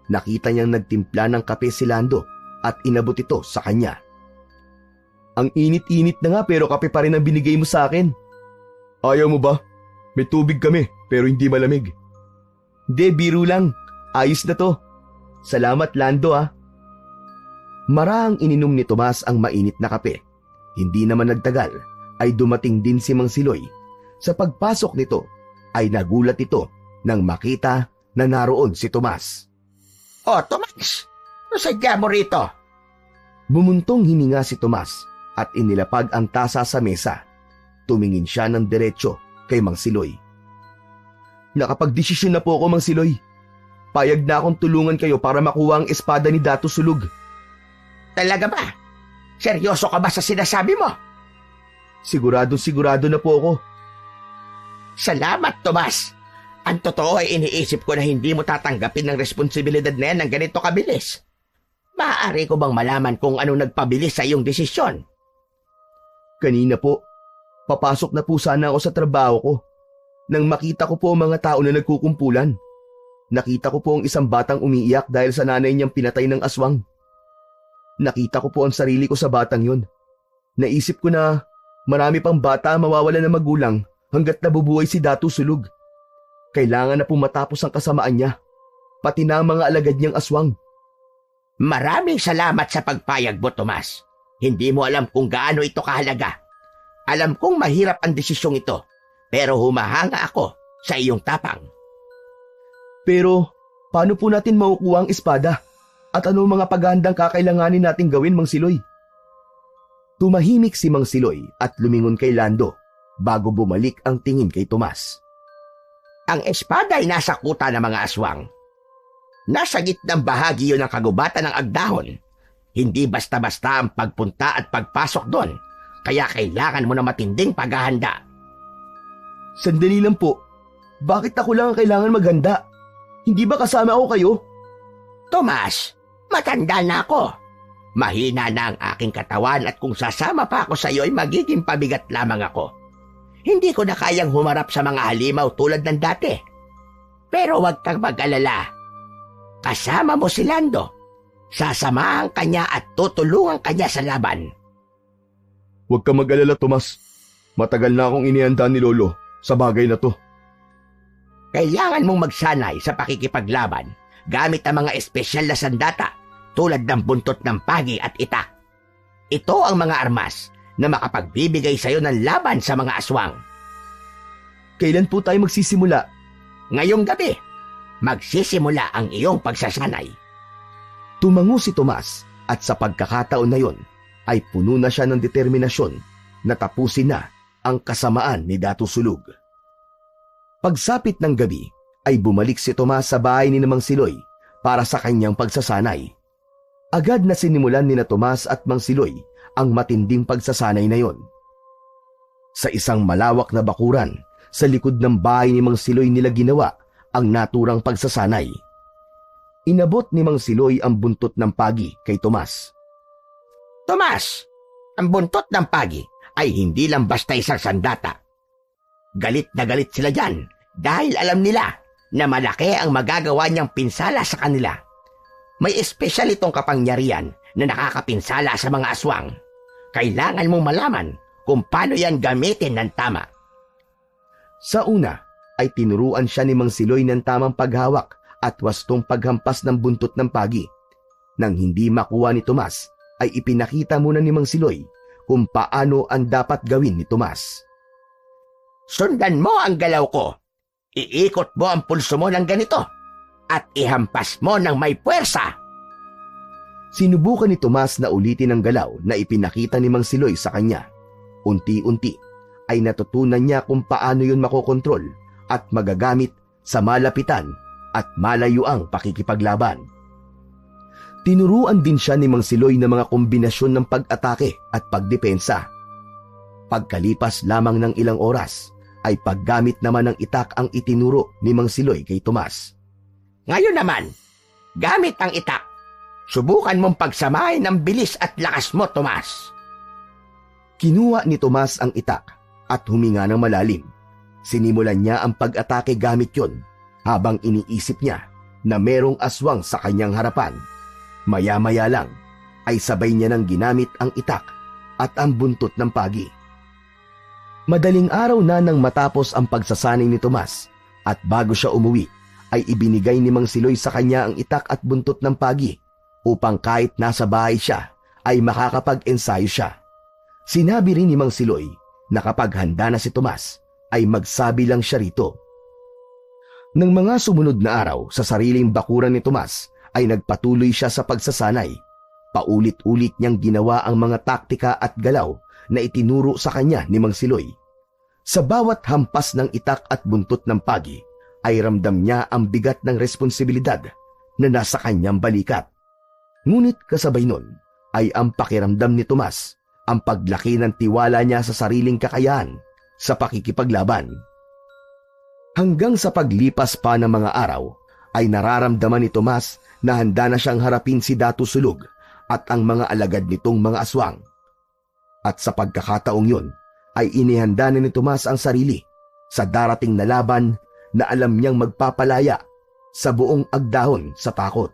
Speaker 2: Nakita niyang nagtimpla ng kape si Lando at inabot ito sa kanya. Ang init-init na nga pero kape pa rin ang binigay mo sa akin. Ayaw mo ba? May tubig kami pero hindi malamig. Hindi, biro lang. Ayos na to. Salamat, Lando ah. Marahang ininom ni Tomas ang mainit na kape. Hindi naman nagtagal ay dumating din si Mang Siloy. Sa pagpasok nito ay nagulat ito nang makita na naroon si Tomas.
Speaker 3: Oh, Tomas! Ano sadya mo rito?
Speaker 2: Bumuntong hininga si Tomas at inilapag ang tasa sa mesa. Tumingin siya ng diretsyo kay Mang Siloy. Nakapagdesisyon na po ako, Mang Siloy. Payag na akong tulungan kayo para makuha ang espada ni Dato Sulug.
Speaker 3: Talaga ba? Seryoso ka ba sa sinasabi mo?
Speaker 2: Sigurado na po ako.
Speaker 3: Salamat, Tomas. Ang totoo ay iniisip ko na hindi mo tatanggapin ng responsibilidad na yan ng ganito kabilis. Maaari ko bang malaman kung ano nagpabilis sa iyong desisyon?
Speaker 2: Kanina po, papasok na po sana ako sa trabaho ko. Nang makita ko po ang mga tao na nagkukumpulan. Nakita ko po ang isang batang umiiyak dahil sa nanay niyang pinatay ng aswang. Nakita ko po ang sarili ko sa batang yon. Naisip ko na marami pang bata ang mawawala ng magulang hanggat nabubuhay si Datu Sulog. Kailangan na pong matapos ang kasamaan niya, pati na ang mga alagad niyang aswang.
Speaker 3: Maraming salamat sa pagpayag mo, Tomas. Hindi mo alam kung gaano ito kahalaga. Alam kong mahirap ang desisyong ito, pero humahanga ako sa iyong tapang.
Speaker 2: Pero paano po natin makukuha ang espada? At ano mga paghahandang kakailanganin nating gawin, Mang Siloy? Tumahimik si Mang Siloy at lumingon kay Lando bago bumalik ang tingin kay Tomas.
Speaker 3: Ang espada ay nasa kuta ng mga aswang. Nasa gitnang bahagi yun ng kagubatan ng agdahon. Hindi basta-basta ang pagpunta at pagpasok doon, kaya kailangan mo na matinding paghahanda.
Speaker 2: Sandali lang po. Bakit ako lang ang kailangan maghanda? Hindi ba kasama ako kayo?
Speaker 3: Tomas, matanda na ako. Mahina na ang aking katawan at kung sasama pa ako sa iyo ay magiging pabigat lamang ako. Hindi ko na kayang humarap sa mga halimaw tulad ng dati. Pero huwag kang mag-alala. Kasama mo si Lando. Sasamahan kanya at tutulungan kanya sa laban.
Speaker 2: Huwag ka mag-alala, Tomas. Matagal na akong inihanda ni Lolo sa bagay na to.
Speaker 3: Kailangan mong magsanay sa pakikipaglaban gamit ang mga espesyal na sandata tulad ng buntot ng pagi at itak. Ito ang mga armas na makapagbibigay sa iyo ng laban sa mga aswang.
Speaker 2: Kailan po tayo magsisimula?
Speaker 3: Ngayong gabi, magsisimula ang iyong pagsasanay.
Speaker 2: Tumango si Tomas at sa pagkakataon na yon ay puno na siya ng determinasyon na tapusin na ang kasamaan ni Datu Sulog. Pagsapit ng gabi ay bumalik si Tomas sa bahay ni Mang Siloy para sa kanyang pagsasanay. Agad na sinimulan ni Tomas at Mang Siloy ang matinding pagsasanay na yon. Sa isang malawak na bakuran sa likod ng bahay ni Mang Siloy nila ginawa ang naturang pagsasanay. Inabot ni Mang Siloy ang buntot ng pagi kay Tomas.
Speaker 3: Tomas, ang buntot ng pagi ay hindi lang basta isang sandata. Galit na galit sila dyan dahil alam nila na malaki ang magagawa niyang pinsala sa kanila. May espesyal itong kapangyarihan na nakakapinsala sa mga aswang. Kailangan mong malaman kung paano yan gamitin ng tama.
Speaker 2: Sa una ay tinuruan siya ni Mang Siloy ng tamang paghawak at wastong paghampas ng buntot ng pagi. Nang hindi makuha ni Tomas, ay ipinakita muna ni Mang Siloy kung paano ang dapat gawin ni Tomas.
Speaker 3: Sundan mo ang galaw ko. Iikot mo ang pulso mo ng ganito at ihampas mo ng may puwersa.
Speaker 2: Sinubukan ni Tomas na ulitin ang galaw na ipinakita ni Mang Siloy sa kanya. Unti-unti ay natutunan niya kung paano yun makokontrol at magagamit sa malapitan at malayuang pakikipaglaban. Tinuruan din siya ni Mang Siloy ng mga kombinasyon ng pag-atake at pagdepensa. Pagkalipas lamang ng ilang oras, ay paggamit naman ng itak ang itinuro ni Mang Siloy kay Tomas.
Speaker 3: Ngayon naman, gamit ang itak. Subukan mong pagsamahin ang bilis at lakas mo, Tomas.
Speaker 2: Kinuha ni Tomas ang itak at huminga ng malalim. Sinimulan niya ang pag-atake gamit yon habang iniisip niya na merong aswang sa kanyang harapan. Maya-maya lang ay sabay niya nang ginamit ang itak at ang buntot ng pagi. Madaling araw na nang matapos ang pagsasanay ni Tomas at bago siya umuwi ay ibinigay ni Mang Siloy sa kanya ang itak at buntot ng pagi upang kahit nasa bahay siya ay makakapag-ensayo siya. Sinabi rin ni Mang Siloy na kapag handa na si Tomas ay magsabi lang siya rito. Nang mga sumunod na araw sa sariling bakuran ni Tomas ay nagpatuloy siya sa pagsasanay. Paulit-ulit niyang ginawa ang mga taktika at galaw na itinuro sa kanya ni Mang Siloy. Sa bawat hampas ng itak at buntot ng pagi ay ramdam niya ang bigat ng responsibilidad na nasa kanyang balikat. Ngunit kasabay nun ay ang pakiramdam ni Tomas ang paglaki ng tiwala niya sa sariling kakayahan sa pakikipaglaban. Hanggang sa paglipas pa ng mga araw ay nararamdaman ni Tomas na handa na siyang harapin si Datu Sulog at ang mga alagad nitong mga aswang. At sa pagkakataong yun ay inihanda na ni Tomas ang sarili sa darating na laban na alam niyang magpapalaya sa buong agdahon sa takot.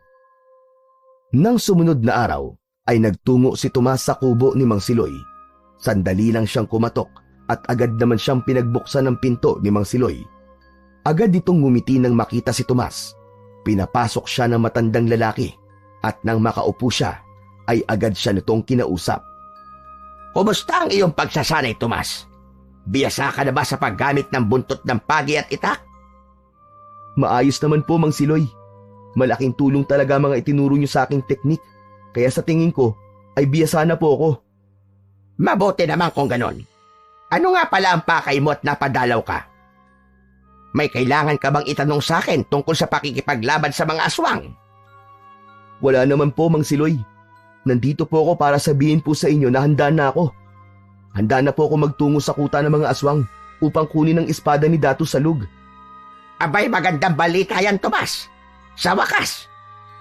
Speaker 2: Nang sumunod na araw ay nagtungo si Tomas sa kubo ni Mang Siloy. Sandali lang siyang kumatok at agad naman siyang pinagbuksan ng pinto ni Mang Siloy. Agad itong ngumiti nang makita si Tomas. Pinapasok siya ng matandang lalaki at nang makaupo siya ay agad siya nitong kinausap.
Speaker 3: Kumusta ang iyong pagsasanay, Tomas? Biyasa ka na ba sa paggamit ng buntot ng pagi at itak?
Speaker 2: Maayos naman po, Mang Siloy. Malaking tulong talaga mga itinuro niyo sa aking teknik. Kaya sa tingin ko ay biyasa na po ako.
Speaker 3: Mabuti naman kung ganon. Ano nga pala ang pakay mo at napadalaw ka? May kailangan ka bang itanong sa akin tungkol sa pakikipaglaban sa mga aswang?
Speaker 2: Wala naman po, Mang Siloy. Nandito po ako para sabihin po sa inyo na handa na ako. Handa na po ako magtungo sa kuta ng mga aswang upang kunin ang espada ni Datu Salug.
Speaker 3: Abay, magandang balita yan, Tomas. Sa wakas,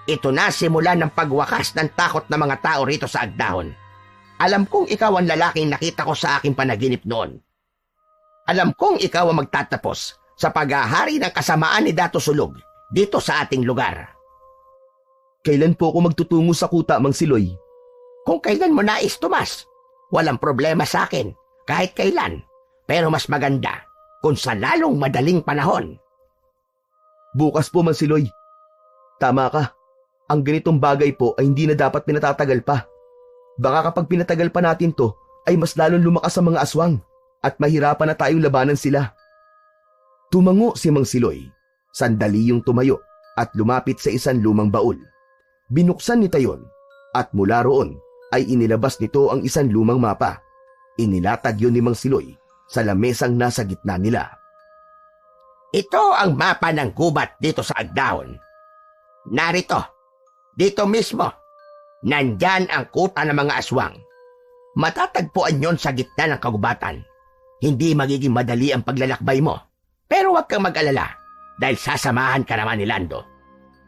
Speaker 3: ito na simula ng pagwakas ng takot ng mga tao rito sa Agdahon. Alam kong ikaw ang lalaking nakita ko sa aking panaginip noon. Alam kong ikaw ang magtatapos sa paghahari ng kasamaan ni Datu Sulog dito sa ating lugar.
Speaker 2: Kailan po ako magtutungo sa kuta, Mang Siloy?
Speaker 3: Kung kailan mo nais, Tomas, walang problema sa akin, kahit kailan. Pero mas maganda kung sa lalong madaling panahon.
Speaker 2: Bukas po, Mang Siloy. Tama ka. Ang ganitong bagay po ay hindi na dapat pinatatagal pa. Baka kapag pinatagal pa natin to, ay mas lalong lumakas ang mga aswang at mahirapan na tayong labanan sila. Tumango si Mang Siloy. Sandali yung tumayo at lumapit sa isang lumang baul. Binuksan ni Tayon at mula roon ay inilabas nito ang isang lumang mapa. Inilatag yun ni Mang Siloy sa lamesang nasa gitna nila.
Speaker 3: Ito ang mapa ng gubat dito sa Agdahon. Narito, dito mismo, nandyan ang kuta ng mga aswang. Matatagpuan yon sa gitna ng kagubatan. Hindi magiging madali ang paglalakbay mo. Pero huwag kang mag-alala dahil sasamahan ka naman ni Lando.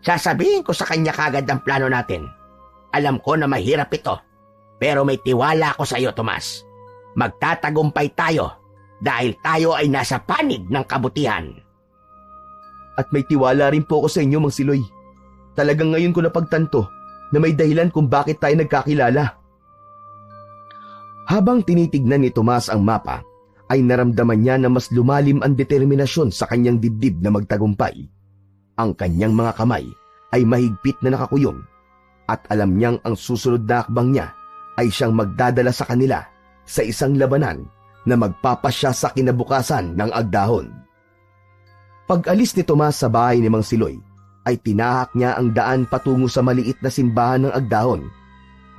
Speaker 3: Sasabihin ko sa kanya kagad ang plano natin. Alam ko na mahirap ito, pero may tiwala ako sa iyo, Tomas. Magtatagumpay tayo dahil tayo ay nasa panig ng kabutihan.
Speaker 2: At may tiwala rin po ako sa inyo, Mang Siloy. Talagang ngayon ko napagtanto na may dahilan kung bakit tayo nagkakilala. Habang tinitignan ni Tomas ang mapa, ay naramdaman niya na mas lumalim ang determinasyon sa kanyang dibdib na magtagumpay. Ang kanyang mga kamay ay mahigpit na nakakuyong at alam niyang ang susunod na akbang niya ay siyang magdadala sa kanila sa isang labanan na magpapasya sa kinabukasan ng Agdahon. Pag-alis ni Tomas sa bahay ni Mang Siloy, ay tinahak niya ang daan patungo sa maliit na simbahan ng Agdahon.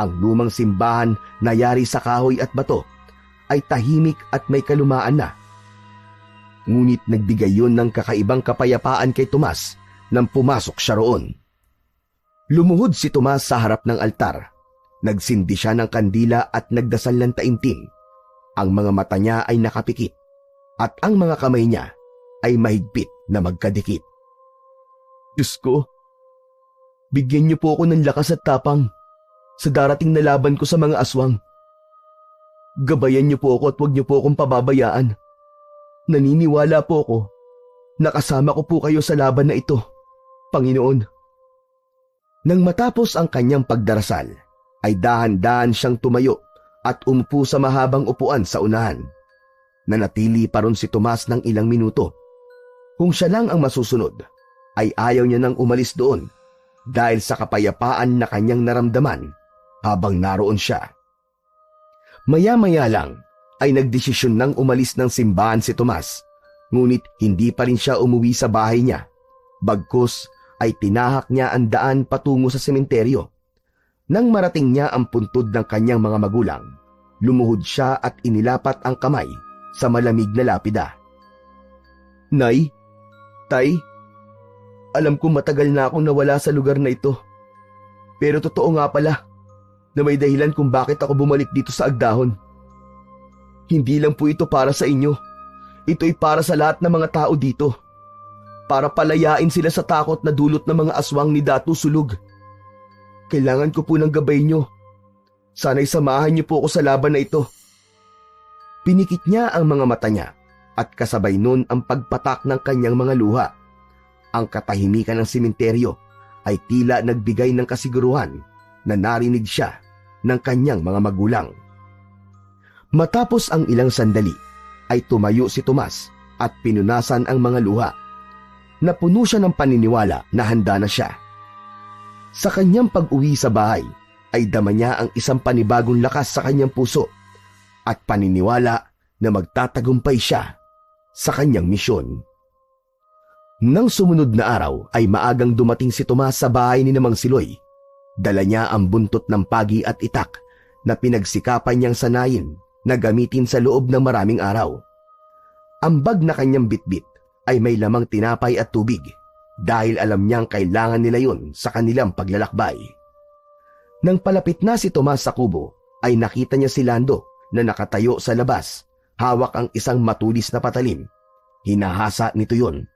Speaker 2: Ang lumang simbahan na yari sa kahoy at bato ay tahimik at may kalumaan na. Ngunit nagbigay yun ng kakaibang kapayapaan kay Tomas nang pumasok siya roon. Lumuhod si Tomas sa harap ng altar. Nagsindi siya ng kandila at nagdasal ng taimtim. Ang mga mata niya ay nakapikit at ang mga kamay niya ay mahigpit na magkadikit. Diyos ko, bigyan niyo po ako ng lakas at tapang sa darating na laban ko sa mga aswang. Gabayan niyo po ako at huwag niyo po akong pababayaan. Naniniwala po ako na kasama ko po kayo sa laban na ito, Panginoon. Nang matapos ang kanyang pagdarasal, ay dahan-dahan siyang tumayo at umupo sa mahabang upuan sa unahan. Nanatili pa ron si Tomas ng ilang minuto. Kung siya lang ang masusunod, ay ayaw niya nang umalis doon dahil sa kapayapaan na kanyang naramdaman habang naroon siya. Maya-maya lang ay nagdesisyon nang umalis ng simbahan si Tomas, ngunit hindi pa rin siya umuwi sa bahay niya. Bagkus ay tinahak niya ang daan patungo sa sementeryo. Nang marating niya ang puntod ng kanyang mga magulang, lumuhod siya at inilapat ang kamay sa malamig na lapida. Nay, Tay, alam ko matagal na akong nawala sa lugar na ito. Pero totoo nga pala na may dahilan kung bakit ako bumalik dito sa Agdahon. Hindi lang po ito para sa inyo. Ito'y para sa lahat ng mga tao dito. Para palayain sila sa takot na dulot ng mga aswang ni Datu Sulog. Kailangan ko po ng gabay nyo. Sana'y samahan niyo po ako sa laban na ito. Pinikit niya ang mga mata niya at kasabay nun ang pagpatak ng kanyang mga luha. Ang katahimikan ng sementeryo ay tila nagbigay ng kasiguruhan na narinig siya ng kanyang mga magulang. Matapos ang ilang sandali, ay tumayo si Tomas at pinunasan ang mga luha. Napuno siya ng paniniwala na handa na siya. Sa kanyang pag-uwi sa bahay, ay dama niya ang isang panibagong lakas sa kanyang puso at paniniwala na magtatagumpay siya sa kanyang misyon. Nang sumunod na araw ay maagang dumating si Tomas sa bahay ni Mang Siloy. Dala niya ang buntot ng pagi at itak na pinagsikapan niyang sanayin na gamitin sa loob ng maraming araw. Ang bag na kanyang bitbit ay may lamang tinapay at tubig dahil alam niyang kailangan nila yon sa kanilang paglalakbay. Nang palapit na si Tomas sa kubo ay nakita niya si Lando na nakatayo sa labas, hawak ang isang matulis na patalim. Hinahasa nito yon.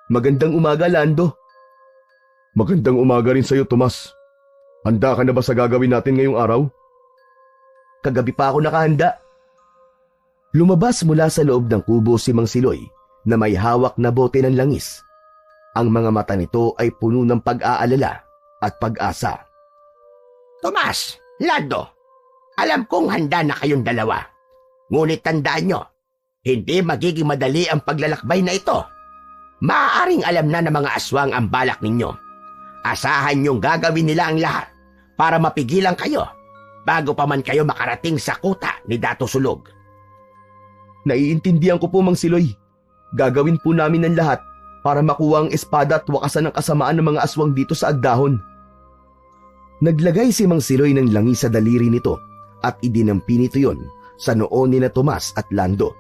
Speaker 2: "Magandang umaga, Lando."
Speaker 4: Magandang umaga rin sa iyo, Tomas. Handa ka na ba sa gagawin natin ngayong araw?
Speaker 2: "Kagabi pa ako nakahanda." Lumabas mula sa loob ng kubo si Mang Siloy na may hawak na bote ng langis. Ang mga mata nito ay puno ng pag-aalala at pag-asa.
Speaker 3: Tomas, Lando, alam kong handa na kayong dalawa. Ngunit tandaan nyo, hindi magiging madali ang paglalakbay na ito. Maaaring alam na ng mga aswang ang balak ninyo. Asahan nyong gagawin nila ang lahat para mapigilan kayo bago pa man kayo makarating sa kuta ni Dato Sulog.
Speaker 2: "Naiintindihan ko po, Mang Siloy. Gagawin po namin ang lahat para makuha ang espada at wakasan ng kasamaan ng mga aswang dito sa Agdahon." Naglagay si Mang Siloy ng langis sa daliri nito at idinampi nito yon sa noo ni na Tomas at Lando.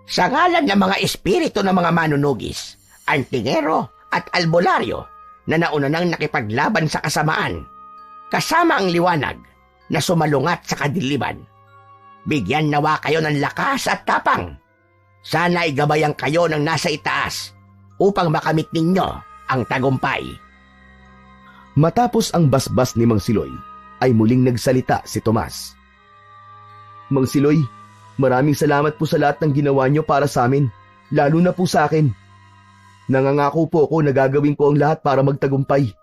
Speaker 3: Sa ngalan ng mga espiritu ng mga manunugis, antingero at albularyo na nauna nang nakipaglaban sa kasamaan, kasama ang liwanag na sumalungat sa kadiliman, bigyan nawa kayo ng lakas at tapang. Sana igabayan kayo ng nasa itaas upang makamit ninyo ang tagumpay.
Speaker 2: Matapos ang basbas ni Mang Siloy, ay muling nagsalita si Tomas. "Mang Siloy, maraming salamat po sa lahat ng ginawa niyo para sa amin, lalo na po sa akin. Nangangako po ako na gagawin ko ang lahat para magtagumpay.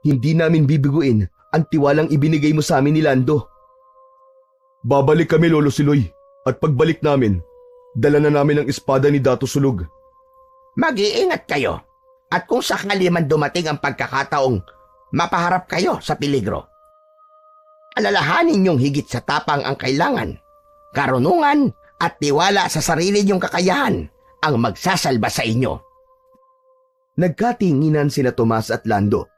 Speaker 2: Hindi namin bibiguin ang tiwalang ibinigay mo sa amin ni Lando."
Speaker 4: Babalik kami, Lolo Siloy, at pagbalik namin, dala na namin ang espada ni Dato Sulog.
Speaker 3: Mag-iingat kayo at kung sakali man dumating ang pagkakataong mapaharap kayo sa peligro, alalahanin niyong higit sa tapang ang kailangan, karunungan at tiwala sa sarili niyong kakayahan ang magsasalba sa inyo.
Speaker 2: Nagkatinginan sina Tomas at Lando.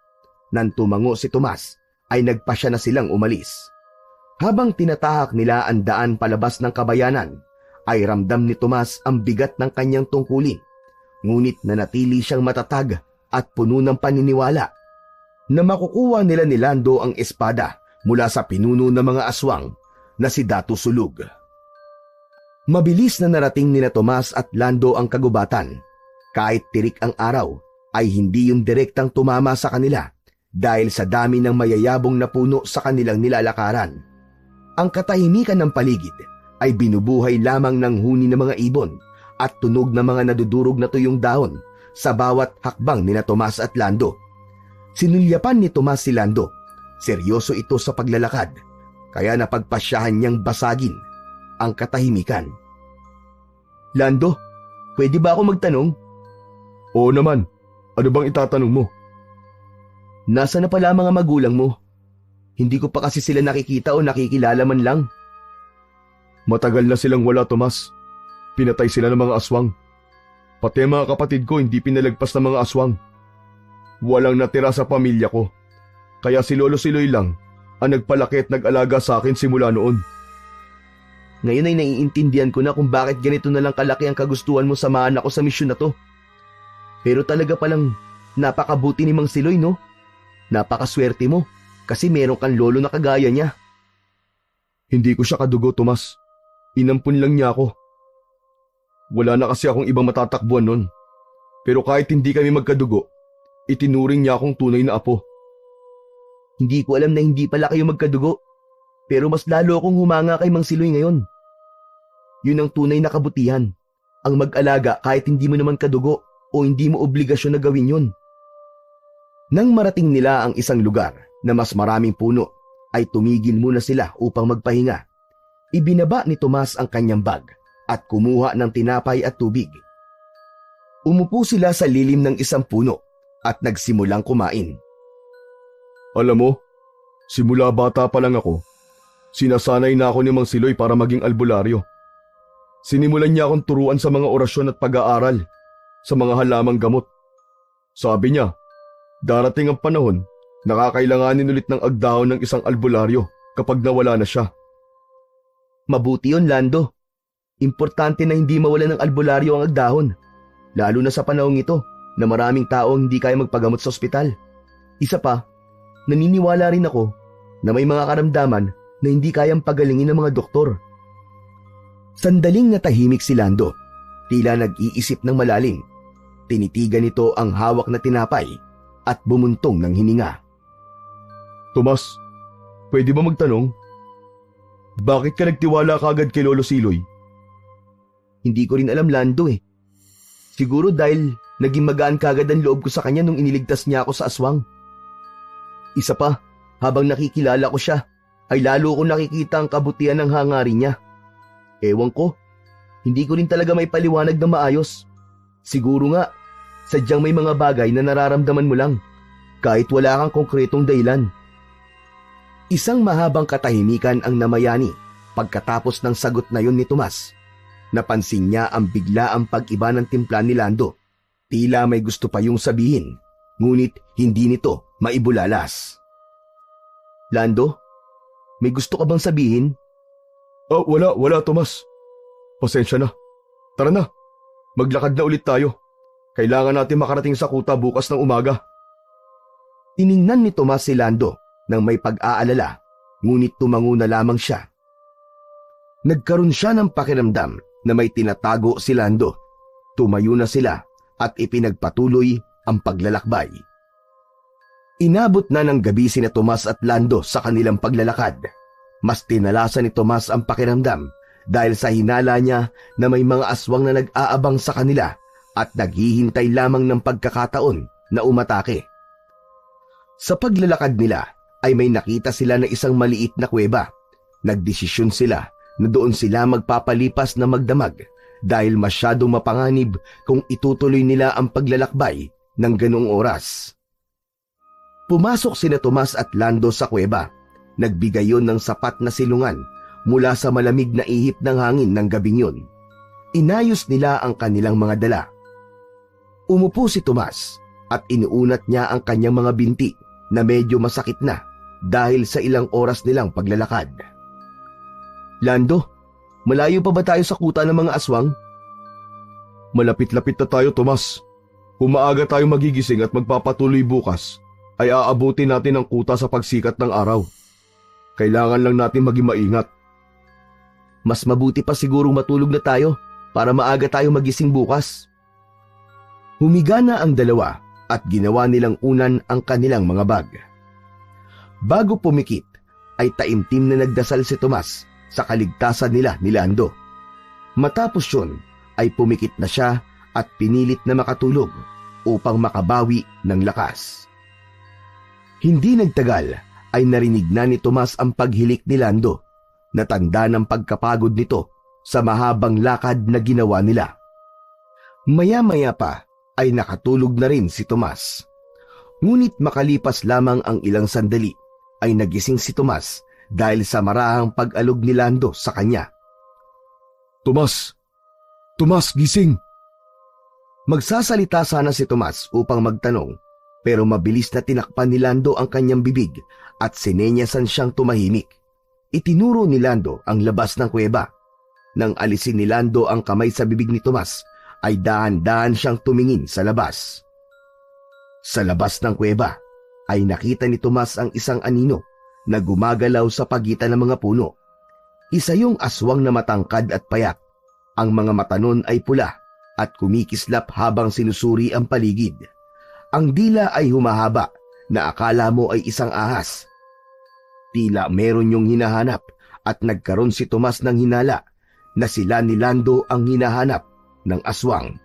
Speaker 2: Nang tumango si Tomas, ay nagpasya na silang umalis. Habang tinatahak nila ang daan palabas ng kabayanan, ay ramdam ni Tomas ang bigat ng kanyang tungkulin. Ngunit nanatili siyang matatag at puno ng paniniwala na makukuha nila ni Lando ang espada mula sa pinuno ng mga aswang na si Dato Sulog. Mabilis na narating nina Tomas at Lando ang kagubatan. Kahit tirik ang araw, ay hindi yung direktang tumama sa kanila dahil sa dami ng mayayabong na puno sa kanilang nilalakaran. Ang katahimikan ng paligid ay binubuhay lamang ng huni ng mga ibon at tunog ng mga nadudurog na tuyong dahon sa bawat hakbang nina Tomas at Lando. Sinulyapan ni Tomas si Lando. Seryoso ito sa paglalakad, kaya napagpasyahan niyang basagin ang katahimikan. "Lando, pwede ba ako magtanong?"
Speaker 4: Oo naman, ano bang itatanong mo?
Speaker 2: "Nasa na pala mga magulang mo? Hindi ko pa kasi sila nakikita o nakikilala man lang."
Speaker 4: Matagal na silang wala, Tomas. Pinatay sila ng mga aswang. Pati ang mga kapatid ko hindi pinalagpas ng mga aswang. Walang natira sa pamilya ko. Kaya si Lolo Siloy lang ang nagpalaki at nag-alaga sa akin simula noon.
Speaker 2: Ngayon ay naiintindihan ko na kung bakit ganito na lang kalaki ang kagustuhan mo samahan ako sa misyon na to. Pero talaga palang napakabuti ni Mang Siloy, no? Napakaswerte mo kasi meron kang lolo na kagaya niya.
Speaker 4: Hindi ko siya kadugo, Tomas. Inampun lang niya ako. Wala na kasi akong ibang matatakbuhan nun. Pero kahit hindi kami magkadugo, itinuring niya akong tunay na apo.
Speaker 2: Hindi ko alam na hindi pala kayo magkadugo. Pero mas lalo akong humanga kay Mang Siloy ngayon. Yun ang tunay na kabutihan. Ang mag-alaga kahit hindi mo naman kadugo o hindi mo obligasyon na gawin yun. Nang marating nila ang isang lugar na mas maraming puno, ay tumigil muna sila upang magpahinga. Ibinaba ni Tomas ang kanyang bag at kumuha ng tinapay at tubig. Umupo sila sa lilim ng isang puno at nagsimulang kumain.
Speaker 4: Alam mo, simula bata pa lang ako, sinasanay na ako ni Mang Siloy para maging albularyo. Sinimulan niya akong turuan sa mga orasyon at pag-aaral sa mga halamang gamot. Sabi niya, darating ang panahon, nakakailanganin ulit ng agdahon ng isang albularyo kapag nawala na siya.
Speaker 2: Mabuti yun, Lando. Importante na hindi mawala ng albularyo ang agdahon, lalo na sa panahong ito na maraming tao ang hindi kaya magpagamot sa ospital. Isa pa, naniniwala rin ako na may mga karamdaman na hindi kayang pagalingin ng mga doktor. Sandaling natahimik si Lando, tila nag-iisip ng malalim. Tinitigan nito ang hawak na tinapay at bumuntong ng hininga.
Speaker 4: Tomas, pwede ba magtanong? Bakit ka nagtiwala kagad kay Lolo Siloy?
Speaker 2: Hindi ko rin alam, Lando eh. Siguro dahil naging magaan kagad ang loob ko sa kanya nung iniligtas niya ako sa aswang. Isa pa, habang nakikilala ko siya, ay lalo ko nakikita ang kabutihan ng hangarin niya. Ewan ko, hindi ko rin talaga may paliwanag na maayos. Siguro nga, sadyang may mga bagay na nararamdaman mo lang, kahit wala kang konkretong dahilan. Isang mahabang katahimikan ang namayani pagkatapos ng sagot na yon ni Tomas. Napansin niya ang biglaang pag-iba ng timpla ni Lando. Tila may gusto pa yung sabihin, ngunit hindi nito maibulalas. Lando, may gusto ka bang sabihin?
Speaker 4: Wala Tomas. Pasensya na. Tara na, maglakad na ulit tayo. Kailangan natin makarating sa kuta bukas ng umaga.
Speaker 2: Tiningnan ni Tomas si Lando nang may pag-aalala, ngunit tumango na lamang siya. Nagkaroon siya ng pakiramdam na may tinatago si Lando. Tumayo na sila at ipinagpatuloy ang paglalakbay. Inabot na ng gabi sina Tomas at Lando sa kanilang paglalakad. Mas tinalasan ni Tomas ang pakiramdam dahil sa hinala niya na may mga aswang na nag-aabang sa kanila at naghihintay lamang ng pagkakataon na umatake. Sa paglalakad nila ay may nakita sila na isang maliit na kuweba. Nagdesisyon sila na doon sila magpapalipas na magdamag dahil masyadong mapanganib kung itutuloy nila ang paglalakbay ng ganoong oras. Pumasok sina Tomas at Lando sa kuweba. Nagbigay yon ng sapat na silungan mula sa malamig na ihip ng hangin ng gabing yun. Inayos nila ang kanilang mga dala. Umupo si Tomas at inuunat niya ang kanyang mga binti na medyo masakit na dahil sa ilang oras nilang paglalakad. Lando, malayo pa ba tayo sa kuta ng mga aswang?
Speaker 4: Malapit-lapit na tayo, Tomas. Kung maaga tayo magigising at magpapatuloy bukas, ay aabutin natin ang kuta sa pagsikat ng araw. Kailangan lang natin maging maingat.
Speaker 2: Mas mabuti pa sigurong matulog na tayo para maaga tayo magising bukas. Humiga na ang dalawa at ginawa nilang unan ang kanilang mga bag. Bago pumikit, ay taimtim na nagdasal si Tomas sa kaligtasan nila ni Lando. Matapos yun, ay pumikit na siya at pinilit na makatulog upang makabawi ng lakas. Hindi nagtagal ay narinig na ni Tomas ang paghilik ni Lando, na tanda ng pagkapagod nito sa mahabang lakad na ginawa nila. Maya-maya pa ay nakatulog na rin si Tomas. Ngunit makalipas lamang ang ilang sandali ay nagising si Tomas dahil sa marahang pag-alog ni Lando sa kanya.
Speaker 4: Tomas! Tomas, gising!
Speaker 2: Magsasalita sana si Tomas upang magtanong, pero mabilis na tinakpan ni Lando ang kanyang bibig at sinenyasan siyang tumahimik. Itinuro ni Lando ang labas ng kuweba. Nang alisin ni Lando ang kamay sa bibig ni Tomas, ay dahan-dahan siyang tumingin sa labas. Sa labas ng kuweba ay nakita ni Tomas ang isang anino na gumagalaw sa pagitan ng mga puno. Isa yung aswang na matangkad at payat. Ang mga mata nun ay pula at kumikislap habang sinusuri ang paligid. Ang dila ay humahaba na akala mo ay isang ahas. Tila meron yung hinahanap at nagkaroon si Tomas ng hinala na sila ni Lando ang hinahanap ng aswang.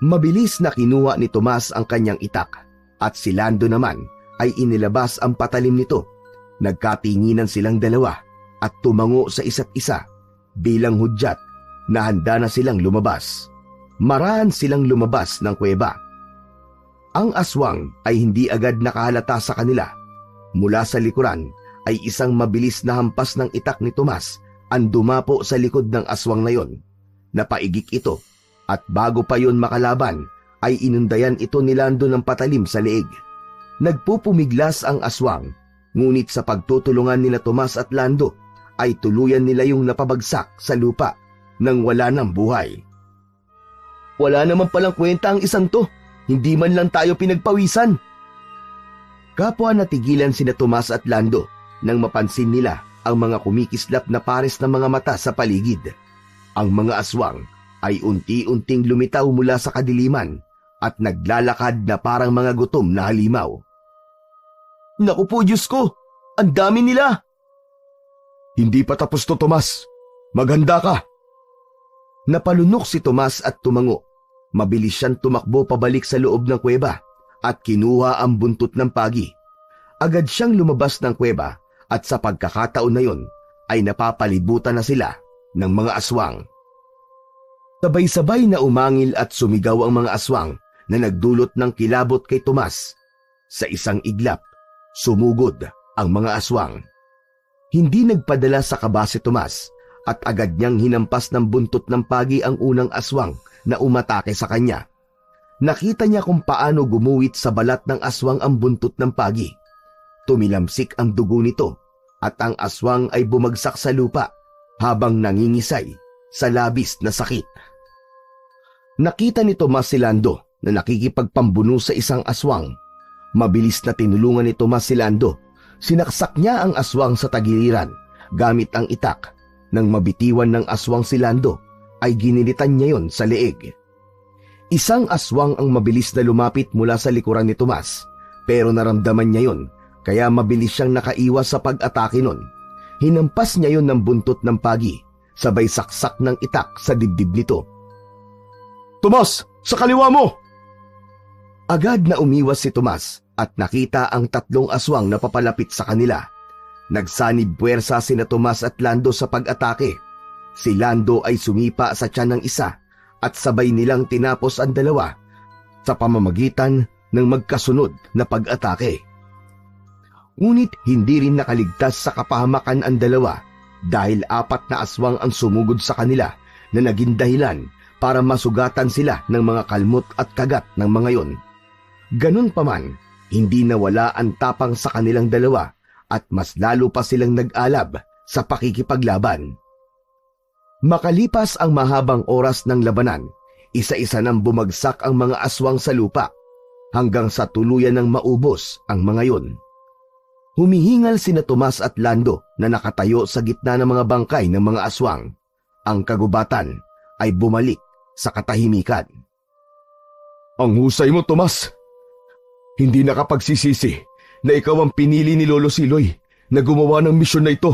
Speaker 2: Mabilis na kinuha ni Tomas ang kanyang itak at si Lando naman ay inilabas ang patalim nito. Nagkatinginan silang dalawa at tumango sa isa't isa bilang hudyat na handa na silang lumabas. Marahan silang lumabas ng kuweba. Ang aswang ay hindi agad nakahalata sa kanila. Mula sa likuran ay isang mabilis na hampas ng itak ni Tomas ang dumapo sa likod ng aswang na yon. Napaigik ito at bago pa yon makalaban ay inundayan ito ni Lando ng patalim sa leeg. Nagpupumiglas ang aswang, ngunit sa pagtutulungan nila Tomas at Lando ay tuluyan nila yung napabagsak sa lupa nang wala ng buhay. Wala naman palang kwenta ang isang to, hindi man lang tayo pinagpawisan. Kapwa natigilan sina Tomas at Lando nang mapansin nila ang mga kumikislap na pares ng mga mata sa paligid. Ang mga aswang ay unti-unting lumitaw mula sa kadiliman at naglalakad na parang mga gutom na halimaw. Naku po, Diyos ko! Ang dami nila!
Speaker 4: Hindi pa tapos to, Tomas. Maghanda ka.
Speaker 2: Napalunok si Tomas at tumango. Mabilis siyang tumakbo pabalik sa loob ng kuweba at kinuha ang buntot ng pagi. Agad siyang lumabas ng kuweba at sa pagkakataon na yon ay napapalibutan na sila ng mga aswang. Sabay-sabay na umangil at sumigaw ang mga aswang na nagdulot ng kilabot kay Tomas. Sa isang iglap, sumugod ang mga aswang. Hindi nagpadala sa kaba si Tomas at agad niyang hinampas ng buntot ng pagi ang unang aswang na umatake sa kanya. Nakita niya kung paano gumuwit sa balat ng aswang ang buntot ng pagi. Tumilamsik ang dugo nito at ang aswang ay bumagsak sa lupa habang nangingisay sa labis na sakit. Nakita ni Tomas si Lando na nakikipagpambuno sa isang aswang. Mabilis na tinulungan ni Tomas si Lando. Sinaksak niya ang aswang sa tagiliran gamit ang itak. Nang mabitiwan ng aswang si Lando, ay ginilitan niya yon sa leeg. Isang aswang ang mabilis na lumapit mula sa likuran ni Tomas, pero naramdaman niya yon, kaya mabilis siyang nakaiwas sa pag-atake nun. Hinampas niya yon ng buntot ng pagi, sabay saksak ng itak sa dibdib nito.
Speaker 4: Tomas, sa kaliwa mo!
Speaker 2: Agad na umiwas si Tomas at nakita ang tatlong aswang na papalapit sa kanila. Nagsanib puwersa sina Tomas at Lando sa pag-atake. Si Lando ay sumipa sa tiyan ng isa at sabay nilang tinapos ang dalawa sa pamamagitan ng magkasunod na pag-atake. Ngunit hindi rin nakaligtas sa kapahamakan ang dalawa dahil 4 na aswang ang sumugod sa kanila na naging dahilan para masugatan sila ng mga kalmot at kagat ng mga yon. Ganun pa man, hindi nawala ang tapang sa kanilang dalawa at mas lalo pa silang nag-alab sa pakikipaglaban. Makalipas ang mahabang oras ng labanan, isa-isa nang bumagsak ang mga aswang sa lupa hanggang sa tuluyan ng maubos ang mga yon. Humihingal sina Tomas at Lando na nakatayo sa gitna ng mga bangkay ng mga aswang. Ang kagubatan ay bumalik sa katahimikan.
Speaker 4: Ang husay mo, Tomas. Hindi nakapagsisisi na ikaw ang pinili ni Lolo Siloy na gumawa ng misyon na ito.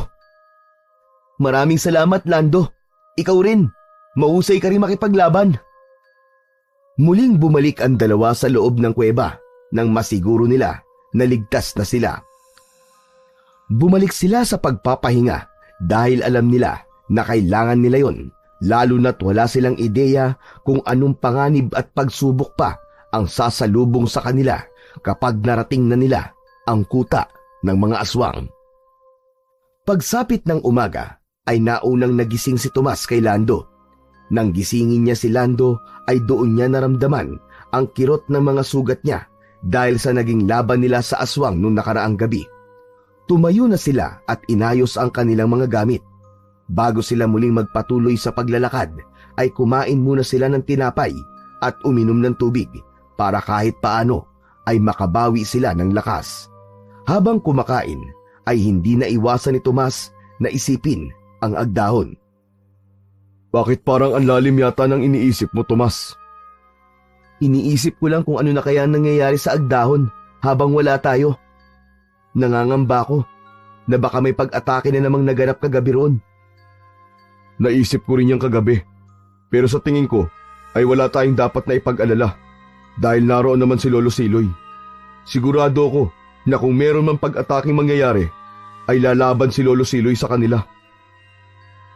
Speaker 2: Maraming salamat, Lando. Ikaw rin. Mahusay ka rin makipaglaban. Muling bumalik ang dalawa sa loob ng kuweba nang masiguro nila na ligtas na sila. Bumalik sila sa pagpapahinga dahil alam nila na kailangan nila yon, lalo na't wala silang ideya kung anong panganib at pagsubok pa ang sasalubong sa kanila kapag narating na nila ang kuta ng mga aswang. Pagsapit ng umaga ay naunang nagising si Tomas kay Lando. Nang gisingin niya si Lando ay doon niya naramdaman ang kirot ng mga sugat niya dahil sa naging laban nila sa aswang noong nakaraang gabi. Tumayo na sila at inayos ang kanilang mga gamit. Bago sila muling magpatuloy sa paglalakad ay kumain muna sila ng tinapay at uminom ng tubig para kahit paano ay makabawi sila ng lakas. Habang kumakain ay hindi naiwasan ni Tomas na isipin ang agdahon.
Speaker 4: Bakit parang ang lalim yata ng iniisip mo, Tomas?
Speaker 2: Iniisip ko lang kung ano na kaya nangyayari sa agdahon habang wala tayo. Nangangamba ko na baka may pag-atake na namang naganap kagabi roon.
Speaker 4: Naisip ko rin yung kagabi. Pero sa tingin ko ay wala tayong dapat na ipag-alala dahil naroon naman si Lolo Siloy. Sigurado ako na kung meron man pag-ataking mangyayari, ay lalaban si Lolo Siloy sa kanila.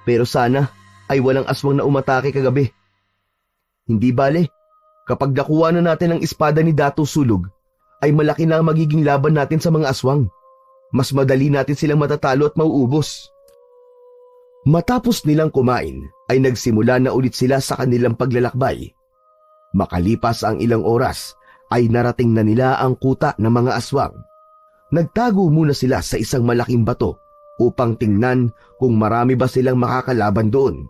Speaker 2: Pero sana ay walang aswang na umatake kagabi. Hindi bale, kapag nakuha na natin ang espada ni Dato Sulog, ay malaki na ang magiging laban natin sa mga aswang. Mas madali natin silang matatalo at mauubos. Matapos nilang kumain, ay nagsimula na ulit sila sa kanilang paglalakbay. Makalipas ang ilang oras, ay narating na nila ang kuta ng mga aswang. Nagtago muna sila sa isang malaking bato upang tingnan kung marami ba silang makakalaban doon.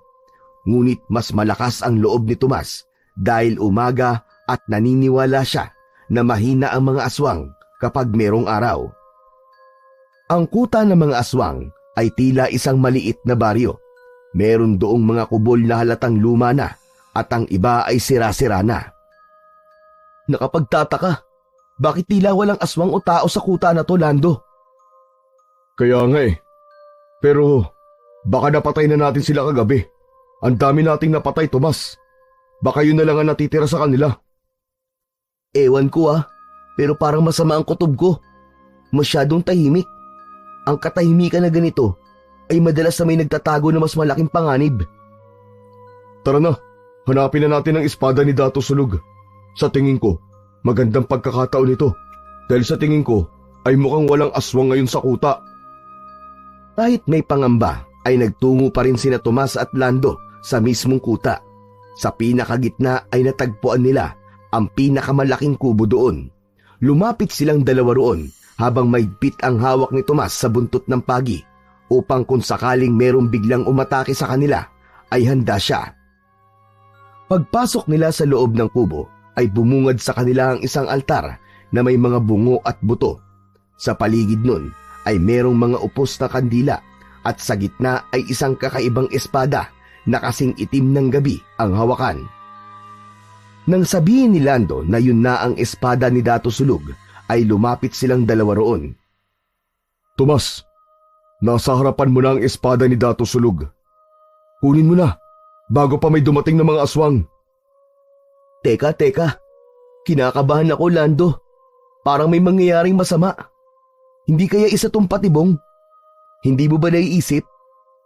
Speaker 2: Ngunit mas malakas ang loob ni Tomas dahil umaga at naniniwala siya na mahina ang mga aswang kapag merong araw. Ang kuta ng mga aswang ay tila isang maliit na baryo. Meron doong mga kubol na halatang luma na at ang iba ay sira-sira na. Nakapagtataka, bakit tila walang aswang o tao sa kuta na to, Lando?
Speaker 4: Kaya nga eh. Pero baka napatay na natin sila kagabi. Ang dami nating napatay, Tomas. Baka yun na lang ang natitira sa kanila.
Speaker 2: Ewan ko pero parang masama ang kutob ko. Masyadong tahimik. Ang katahimikan na ganito ay madalas na may nagtatago na mas malaking panganib.
Speaker 4: Tara na, hanapin na natin ang espada ni Dato Sulog. Sa tingin ko, magandang pagkakataon ito. Dahil sa tingin ko, ay mukhang walang aswang ngayon sa kuta.
Speaker 2: Kahit may pangamba, ay nagtungo pa rin sina Tomas at Lando sa mismong kuta. Sa pinakagitna ay natagpuan nila ang pinakamalaking kubo doon. Lumapit silang dalawa roon habang maigpit ang hawak ni Tomas sa buntot ng pagi upang kung sakaling merong biglang umatake sa kanila ay handa siya. Pagpasok nila sa loob ng kubo ay bumungad sa kanila ang isang altar na may mga bungo at buto. Sa paligid nun ay merong mga upos na kandila at sa gitna ay isang kakaibang espada na kasing itim ng gabi ang hawakan. Nang sabihin ni Lando na yun na ang espada ni Dato Sulog, ay lumapit silang dalawa roon.
Speaker 4: Tomas, nasa harapan mo na ang espada ni Dato Sulog. Kunin mo na, bago pa may dumating na mga aswang.
Speaker 2: Teka, kinakabahan ako, Lando. Parang may mangyayaring masama. Hindi kaya isa tong patibong? Hindi mo ba naiisip?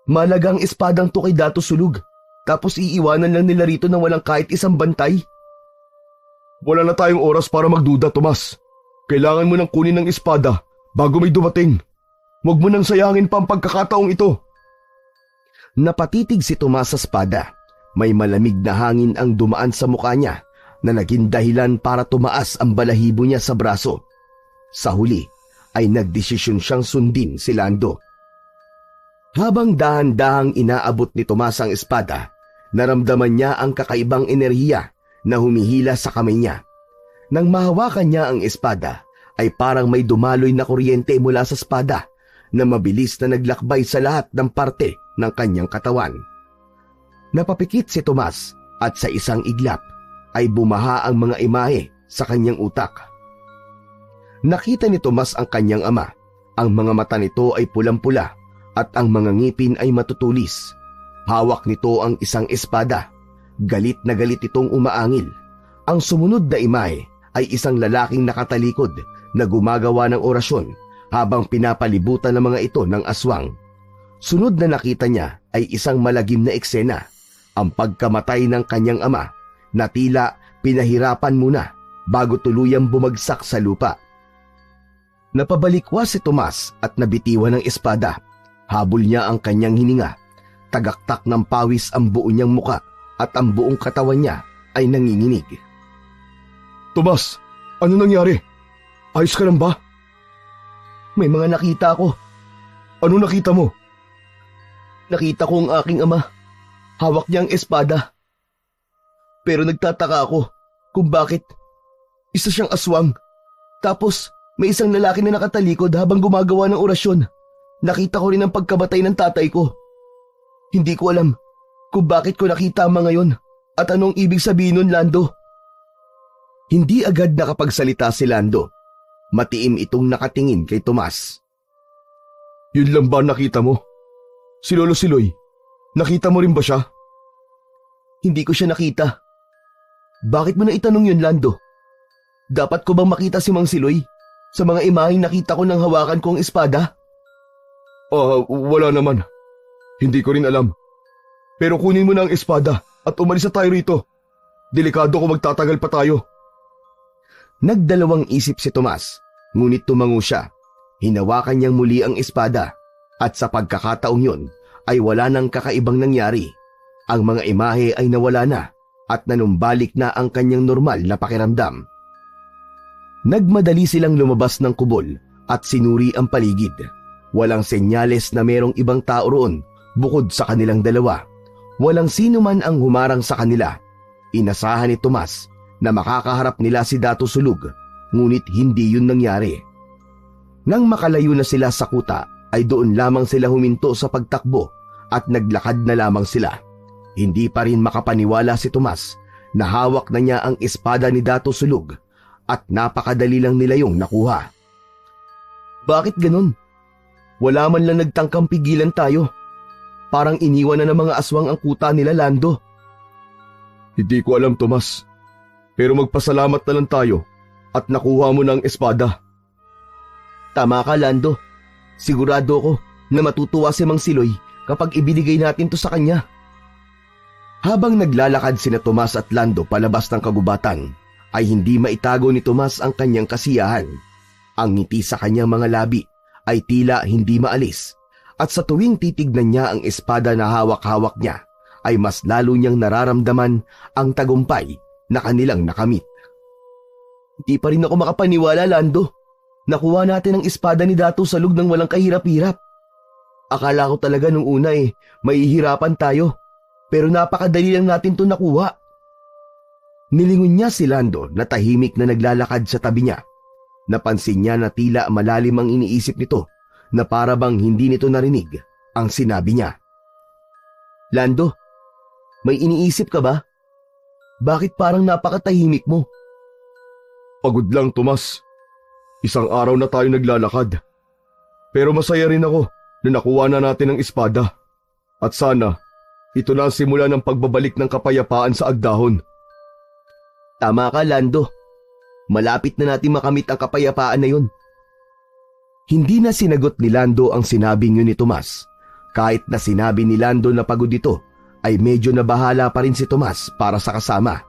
Speaker 2: Malagang espadang to kay Dato Sulog, tapos iiwanan lang nila rito nang walang kahit isang bantay?
Speaker 4: Wala na tayong oras para magduda, Tomas. Kailangan mo nang kunin ng espada bago may dumating. Huwag mo nang sayangin pa ang pagkakataong ito.
Speaker 2: Napatitig si Tomas sa espada. May malamig na hangin ang dumaan sa mukha niya na naging dahilan para tumaas ang balahibo niya sa braso. Sa huli ay nagdesisyon siyang sundin si Lando. Habang dahan-dahang inaabot ni Tomas ang espada, naramdaman niya ang kakaibang enerhiya na humihila sa kamay niya. Nang mahawakan niya ang espada, ay parang may dumaloy na kuryente mula sa espada na mabilis na naglakbay sa lahat ng parte ng kanyang katawan. Napapikit si Tomas at sa isang iglap ay bumaha ang mga imahe sa kanyang utak. Nakita ni Tomas ang kanyang ama. Ang mga mata nito ay pulang-pula at ang mga ngipin ay matutulis. Hawak nito ang isang espada. Galit na galit itong umaangil. Ang sumunod na imahe ay isang lalaking nakatalikod na gumagawa ng orasyon habang pinapalibutan ng mga ito ng aswang. Sunod na nakita niya ay isang malagim na eksena, ang pagkamatay ng kanyang ama na tila pinahirapan muna bago tuluyang bumagsak sa lupa. Napabalikwa si Tomas at nabitiwan ng espada. Habol niya ang kanyang hininga. Tagaktak ng pawis ang buo niyang muka at ang buong katawan niya ay nanginginig.
Speaker 4: Tomas, ano nangyari? Ayos ka lang ba?
Speaker 2: May mga nakita ako.
Speaker 4: Ano nakita mo?
Speaker 2: Nakita ko ang aking ama. Hawak niya ang espada. Pero nagtataka ako kung bakit isa siyang aswang. Tapos may isang lalaki na nakatalikod habang gumagawa ng orasyon. Nakita ko rin ang pagkamatay ng tatay ko. Hindi ko alam kung bakit ko nakita ang mga yon at anong ibig sabihin nun, Lando. Hindi agad nakapagsalita si Lando. Matiim itong nakatingin kay Tomas.
Speaker 4: Yun lang ba nakita mo? Si Lolo Siloy, nakita mo rin ba siya?
Speaker 2: Hindi ko siya nakita. Bakit mo na itanong yun, Lando? Dapat ko bang makita si Mang Siloy? Sa mga imaheng nakita ko nang hawakan ko ang espada?
Speaker 4: Wala naman. Hindi ko rin alam. Pero kunin mo na ang espada at umalis na tayo rito. Delikado kung magtatagal pa tayo.
Speaker 2: Nagdalawang isip si Tomas, ngunit tumango siya. Hinawakan niyang muli ang espada at sa pagkakataong yun ay wala nang kakaibang nangyari. Ang mga imahe ay nawala na at nanumbalik na ang kanyang normal na pakiramdam. Nagmadali silang lumabas ng kubol at sinuri ang paligid. Walang senyales na merong ibang tao roon bukod sa kanilang dalawa. Walang sino man ang humarang sa kanila. Inasahan ni Tomas na makakaharap nila si Dato Sulug, ngunit hindi yun nangyari. Nang makalayo na sila sa kuta, ay doon lamang sila huminto sa pagtakbo at naglakad na lamang sila. Hindi pa rin makapaniwala si Tomas na hawak na niya ang espada ni Dato Sulug at napakadali lang nila yung nakuha. Bakit ganun? Wala man lang nagtangkang pigilan tayo. Parang iniwan na ng mga aswang ang kuta nila, Lando.
Speaker 4: Hindi ko alam, Tomas. Pero magpasalamat na lang tayo at nakuha mo na ang espada.
Speaker 2: Tama ka, Lando. Sigurado ko na matutuwa si Mang Siloy kapag ibinigay natin to sa kanya. Habang naglalakad sina Tomas at Lando palabas ng kagubatan, ay hindi maitago ni Tomas ang kanyang kasiyahan. Ang ngiti sa kanyang mga labi ay tila hindi maalis, at sa tuwing titignan niya ang espada na hawak-hawak niya, ay mas lalo niyang nararamdaman ang tagumpay na kanilang nakamit. Hindi pa rin ako makapaniwala, Lando. Nakuha natin ang espada ni Dato Salug nang walang kahirap-hirap. Akala ko talaga nung una mahihirapan tayo, pero napakadali lang natin to nakuha. Nilingon niya si Lando na tahimik na naglalakad sa tabi niya. Napansin niya na tila malalim ang iniisip nito, na para bang hindi nito narinig ang sinabi niya. Lando, may iniisip ka ba? Bakit parang napakatahimik mo?
Speaker 4: Pagod lang, Tomas. Isang araw na tayo naglalakad. Pero masaya rin ako na nakuha na natin ang espada. At sana, ito na ang simula ng pagbabalik ng kapayapaan sa Agdahon.
Speaker 2: Tama ka, Lando. Malapit na natin makamit ang kapayapaan na yun. Hindi na sinagot ni Lando ang sinabing yun ni Tomas. Kahit na sinabi ni Lando na pagod ito, ay medyo nabahala pa rin si Tomas para sa kasama.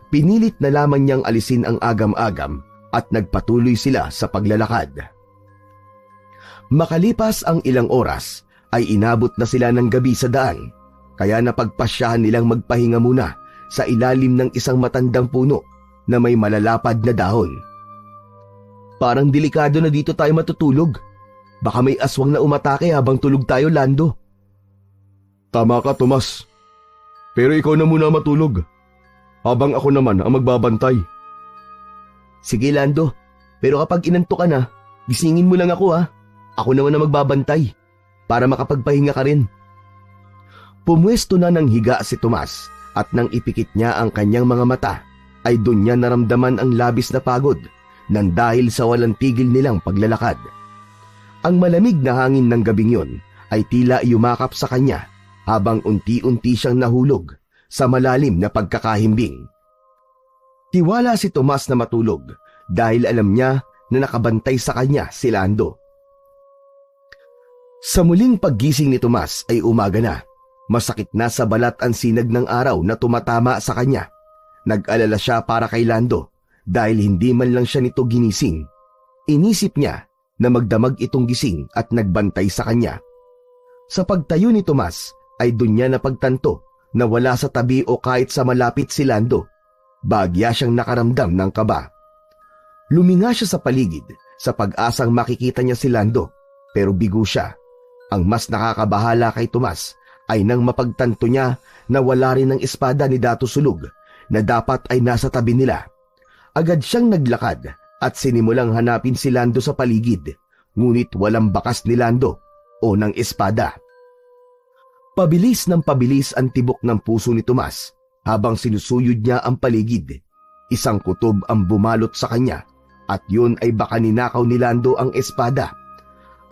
Speaker 2: Pinilit na lamang niyang alisin ang agam-agam at nagpatuloy sila sa paglalakad. Makalipas ang ilang oras, ay inabot na sila ng gabi sa daan, kaya napagpasyahan nilang magpahinga muna sa ilalim ng isang matandang puno na may malalapad na dahon. Parang delikado na dito tayo matutulog. Baka may aswang na umatake habang tulog tayo, Lando.
Speaker 4: Tama ka, Tomas. Pero ikaw na muna matulog, habang ako naman ang magbabantay.
Speaker 2: Sige, Lando. Pero kapag inanto ka na, gisingin mo lang ako, ha. Ako naman ang magbabantay para makapagpahinga ka rin. Pumwesto na ng higa si Tomas at nang ipikit niya ang kanyang mga mata, ay doon niya naramdaman ang labis na pagod nang dahil sa walang tigil nilang paglalakad. Ang malamig na hangin ng gabing yon ay tila yumakap sa kanya habang unti-unti siyang nahulog sa malalim na pagkakahimbing. Tiwala si Tomas na matulog dahil alam niya na nakabantay sa kanya si Lando. Sa muling paggising ni Tomas ay umaga na. Masakit na sa balat ang sinag ng araw na tumatama sa kanya. Nag-alala siya para kay Lando dahil hindi man lang siya nito ginising. Inisip niya na magdamag itong gising at nagbantay sa kanya. Sa pagtayo ni Tomas ay doon niya napagtanto na wala sa tabi o kahit sa malapit si Lando. Bagya siyang nakaramdam ng kaba. Luminga siya sa paligid sa pag-asang makikita niya si Lando, pero bigo siya. Ang mas nakakabahala kay Tomas ay nang mapagtanto niya na wala rin ang espada ni Dato Sulug na dapat ay nasa tabi nila. Agad siyang naglakad at sinimulang hanapin si Lando sa paligid, ngunit walang bakas ni Lando o ng espada. Pabilis ng pabilis ang tibok ng puso ni Tomas habang sinusuyod niya ang paligid. Isang kutob ang bumalot sa kanya at yun ay baka ninakaw ni Lando ang espada.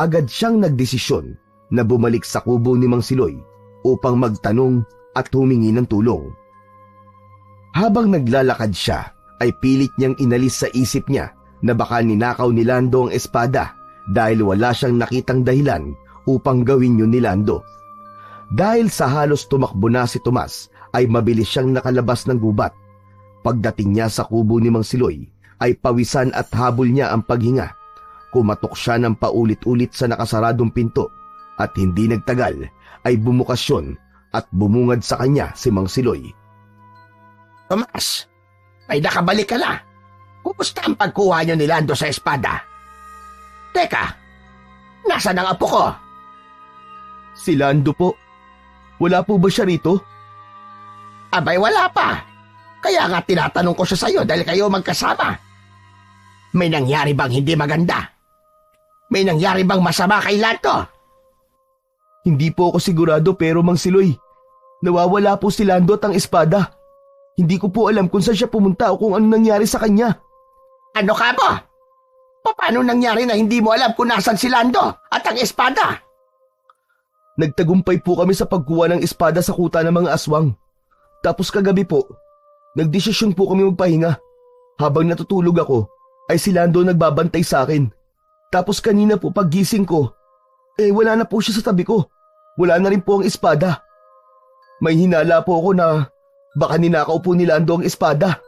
Speaker 2: Agad siyang nagdesisyon na bumalik sa kubo ni Mang Siloy upang magtanong at humingi ng tulong. Habang naglalakad siya, ay pilit niyang inalis sa isip niya na baka ninakaw ni Lando ang espada dahil wala siyang nakitang dahilan upang gawin yun ni Lando. Dahil sa halos tumakbo na si Tomas ay mabilis siyang nakalabas ng gubat. Pagdating niya sa kubo ni Mang Siloy ay pawisan at habol niya ang paghinga. Kumatok siya ng paulit-ulit sa nakasaradong pinto at hindi nagtagal ay bumukas yun at bumungad sa kanya si Mang Siloy.
Speaker 3: Tomas, ay nakabalik ka na. Kumusta ang pagkuha niyo ni Lando sa espada? Teka, nasaan ang apo ko?
Speaker 2: Si Lando po. Wala po ba siya rito?
Speaker 3: Abay, wala pa. Kaya nga tinatanong ko siya sa'yo dahil kayo magkasama. May nangyari bang hindi maganda? May nangyari bang masama kay Lando?
Speaker 2: Hindi po ako sigurado pero Mang Siloy, nawawala po si Lando at ang espada. Hindi ko po alam kung saan siya pumunta o kung ano nangyari sa kanya.
Speaker 3: Ano ka ba? Paano nangyari na hindi mo alam kung nasan si Lando at ang espada?
Speaker 2: Nagtagumpay po kami sa pagkuha ng espada sa kuta ng mga aswang. Tapos kagabi po, nagdesisyon po kami magpahinga. Habang natutulog ako, ay si Lando nagbabantay sa akin. Tapos kanina po paggising ko, wala na po siya sa tabi ko. Wala na rin po ang espada. May hinala po ako na baka ninakaw po ni Lando ang espada.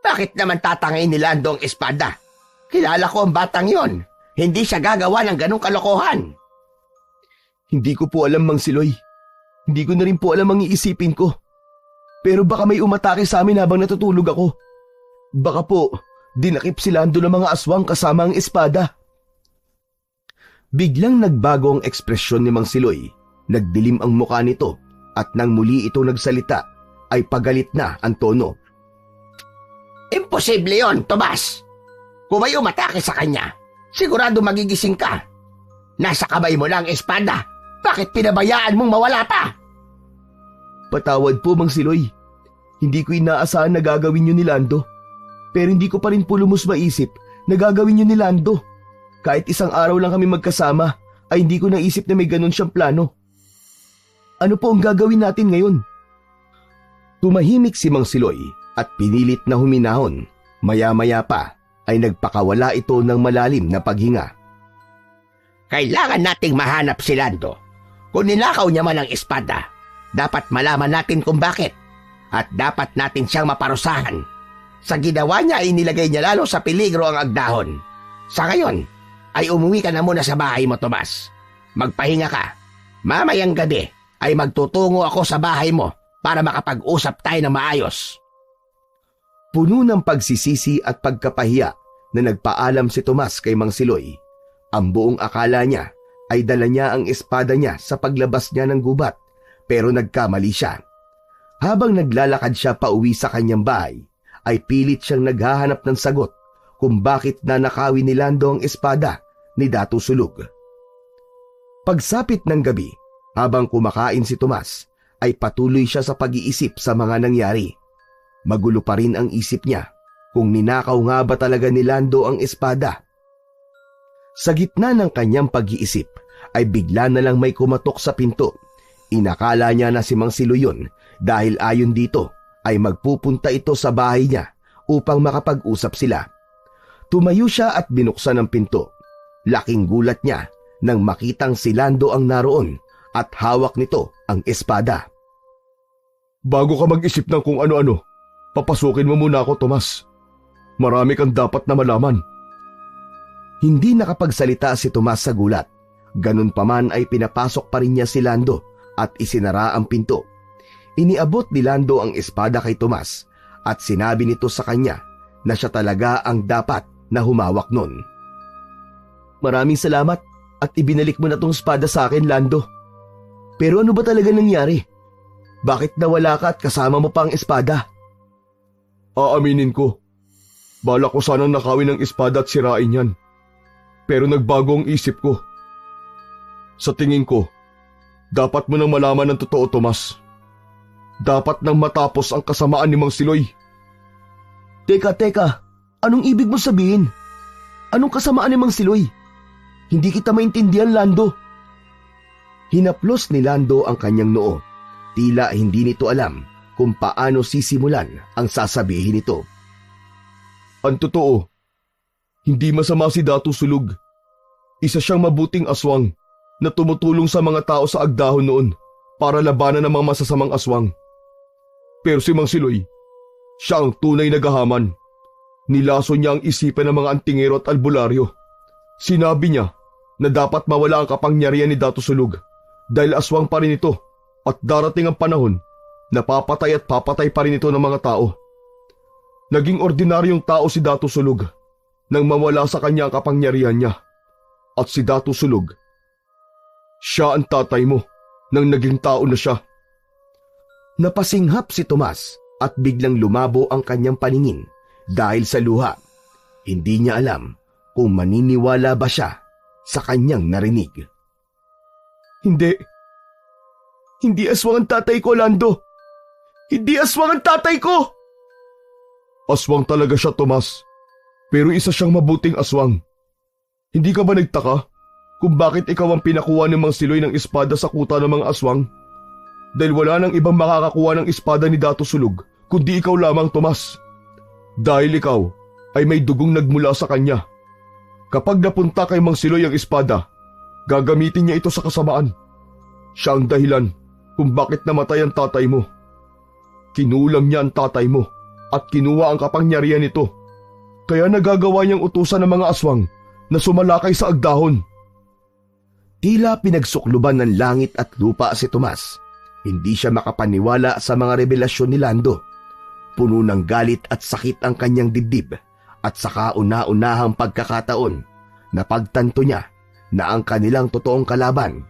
Speaker 3: Bakit naman tatangay ni Lando ang espada? Kilala ko ang batang yon. Hindi siya gagawa ng ganong kalokohan.
Speaker 2: Hindi ko po alam, Mang Siloy. Hindi ko na rin po alam ang iisipin ko. Pero baka may umatake sa amin habang natutulog ako. Baka po, dinakip si Lando ng mga aswang kasama ang espada. Biglang nagbago ang ekspresyon ni Mang Siloy. Nagdilim ang mukha nito at nang muli ito nagsalita ay pagalit na ang tono.
Speaker 3: Imposible yon, Tomas. Kung may umatake sa kanya, sigurado magigising ka. Nasa kamay mo na ang espada. Bakit pinabayaan mong mawala pa?
Speaker 2: Patawad po, Mang Siloy. Hindi ko inaasahan na gagawin yun ni Lando. Pero hindi ko pa rin po lumos maisip na gagawin yun ni Lando. Kahit isang araw lang kami magkasama, ay hindi ko naisip na may ganun siyang plano. Ano po ang gagawin natin ngayon? Tumahimik si Mang Siloy at pinilit na huminahon. Maya-maya pa ay nagpakawala ito ng malalim na paghinga.
Speaker 3: Kailangan nating mahanap si Lando. Kung ninakaw niya man ang espada, dapat malaman natin kung bakit. At dapat natin siyang maparusahan. Sa ginawa niya ay nilagay niya lalo sa peligro ang agdahon. Sa ngayon, ay umuwi ka na muna sa bahay mo, Tomas. Magpahinga ka. Mamayang gabi ay magtutungo ako sa bahay mo para makapag-usap tayo ng maayos.
Speaker 2: Puno ng pagsisisi at pagkapahiya na nagpaalam si Tomas kay Mang Siloy. Ang buong akala niya ay dala niya ang espada niya sa paglabas niya ng gubat, pero nagkamali siya. Habang naglalakad siya pauwi sa kanyang bahay, ay pilit siyang naghahanap ng sagot kung bakit nanakawin ni Lando ang espada ni Dato Sulog. Pagsapit ng gabi, habang kumakain si Tomas, ay patuloy siya sa pag-iisip sa mga nangyari. Magulo pa rin ang isip niya kung ninakaw nga ba talaga ni Lando ang espada. Sa gitna ng kanyang pag-iisip ay bigla na lang may kumatok sa pinto. Inakala niya na si Mang Siloy yun dahil ayon dito ay magpupunta ito sa bahay niya upang makapag-usap sila. Tumayo siya at binuksan ang pinto. Laking gulat niya nang makitang si Lando ang naroon at hawak nito ang espada.
Speaker 4: Bago ka mag-isip ng kung ano-ano, papasukin mo muna ako, Tomas. Marami kang dapat na malaman.
Speaker 2: Hindi nakapagsalita si Tomas sa gulat. Ganun pa man ay pinapasok pa rin niya si Lando at isinara ang pinto. Iniabot ni Lando ang espada kay Tomas at sinabi nito sa kanya na siya talaga ang dapat na humawak nun. Maraming salamat at ibinalik mo na tong espada sa akin, Lando. Pero ano ba talaga nangyari? Bakit nawala ka at kasama mo pa ang espada?
Speaker 4: Aaminin ko. Balak ko sanang nakawin ng espada at sirain yan. Pero nagbago ang isip ko. Sa tingin ko, dapat mo nang malaman ang totoo, Tomas. Dapat nang matapos ang kasamaan ni Mang Siloy.
Speaker 2: Teka, anong ibig mo sabihin? Anong kasamaan ni Mang Siloy? Hindi kita maintindihan, Lando. Hinaplos ni Lando ang kanyang noo. Tila hindi nito alam kung paano sisimulan ang sasabihin nito.
Speaker 4: Ang totoo, Hindi masama si Datu Sulog. Isa siyang mabuting aswang na tumutulong sa mga tao sa agdahon noon para labanan ng mga masasamang aswang. Pero si Mang Siloy, siya ang tunay na gahaman. Nilaso niya ang isipan ng mga antingero at albularyo. Sinabi niya na dapat mawala ang kapangyarihan ni Datu Sulog dahil aswang pa rin ito at darating ang panahon na papatay at papatay pa rin ito ng mga tao. Naging ordinaryong tao si Datu Sulog nang mawala sa kanya ang kapangyarihan niya. At si Datu Sulog, siya ang tatay mo nang naging tao na siya.
Speaker 2: Napasinghap si Tomas at biglang lumabo ang kanyang paningin dahil sa luha. Hindi niya alam kung maniniwala ba siya sa kanyang narinig.
Speaker 4: Hindi. Hindi aswang ang tatay ko, Lando. Hindi aswang ang tatay ko! Aswang talaga siya, Tomas. Pero isa siyang mabuting aswang. Hindi ka ba nagtaka kung bakit ikaw ang pinakuha ni Mang Siloy ng espada sa kuta ng mga aswang? Dahil wala nang ibang makakakuha ng espada ni Datu Sulog kundi ikaw lamang, Tomas. Dahil ikaw ay may dugong nagmula sa kanya. Kapag napunta kay Mang Siloy ang espada, gagamitin niya ito sa kasamaan. Siya ang dahilan kung bakit namatay ang tatay mo. Kinulang niya ang tatay mo at kinuha ang kapangyarihan nito. Kaya nagagawa niyang utusan ng mga aswang na sumalakay sa agdahon.
Speaker 2: Tila pinagsukluban ng langit at lupa si Tomas. Hindi siya makapaniwala sa mga revelasyon ni Lando. Puno ng galit at sakit ang kanyang dibdib at sa kauna-unahang pagkakataon na pagtanto niya na ang kanilang totoong kalaban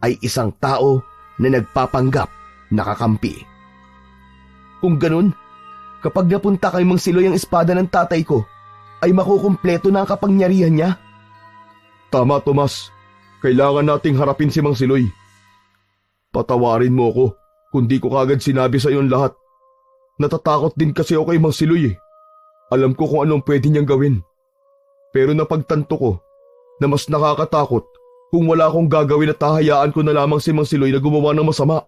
Speaker 2: ay isang tao na nagpapanggap na kakampi. Kung ganun, kapag napunta kay Mang Siloy ang espada ng tatay ko, ay makukumpleto na ang kapangyarihan niya?
Speaker 4: Tama, Tomas. Kailangan nating harapin si Mang Siloy. Patawarin mo ako kung di ko kagad sinabi sa iyo ang lahat. Natatakot din kasi ako kay Mang Siloy eh. Alam ko kung anong pwede niyang gawin. Pero napagtanto ko na mas nakakatakot kung wala akong gagawin at hahayaan ko na lamang si Mang Siloy na gumawa ng masama.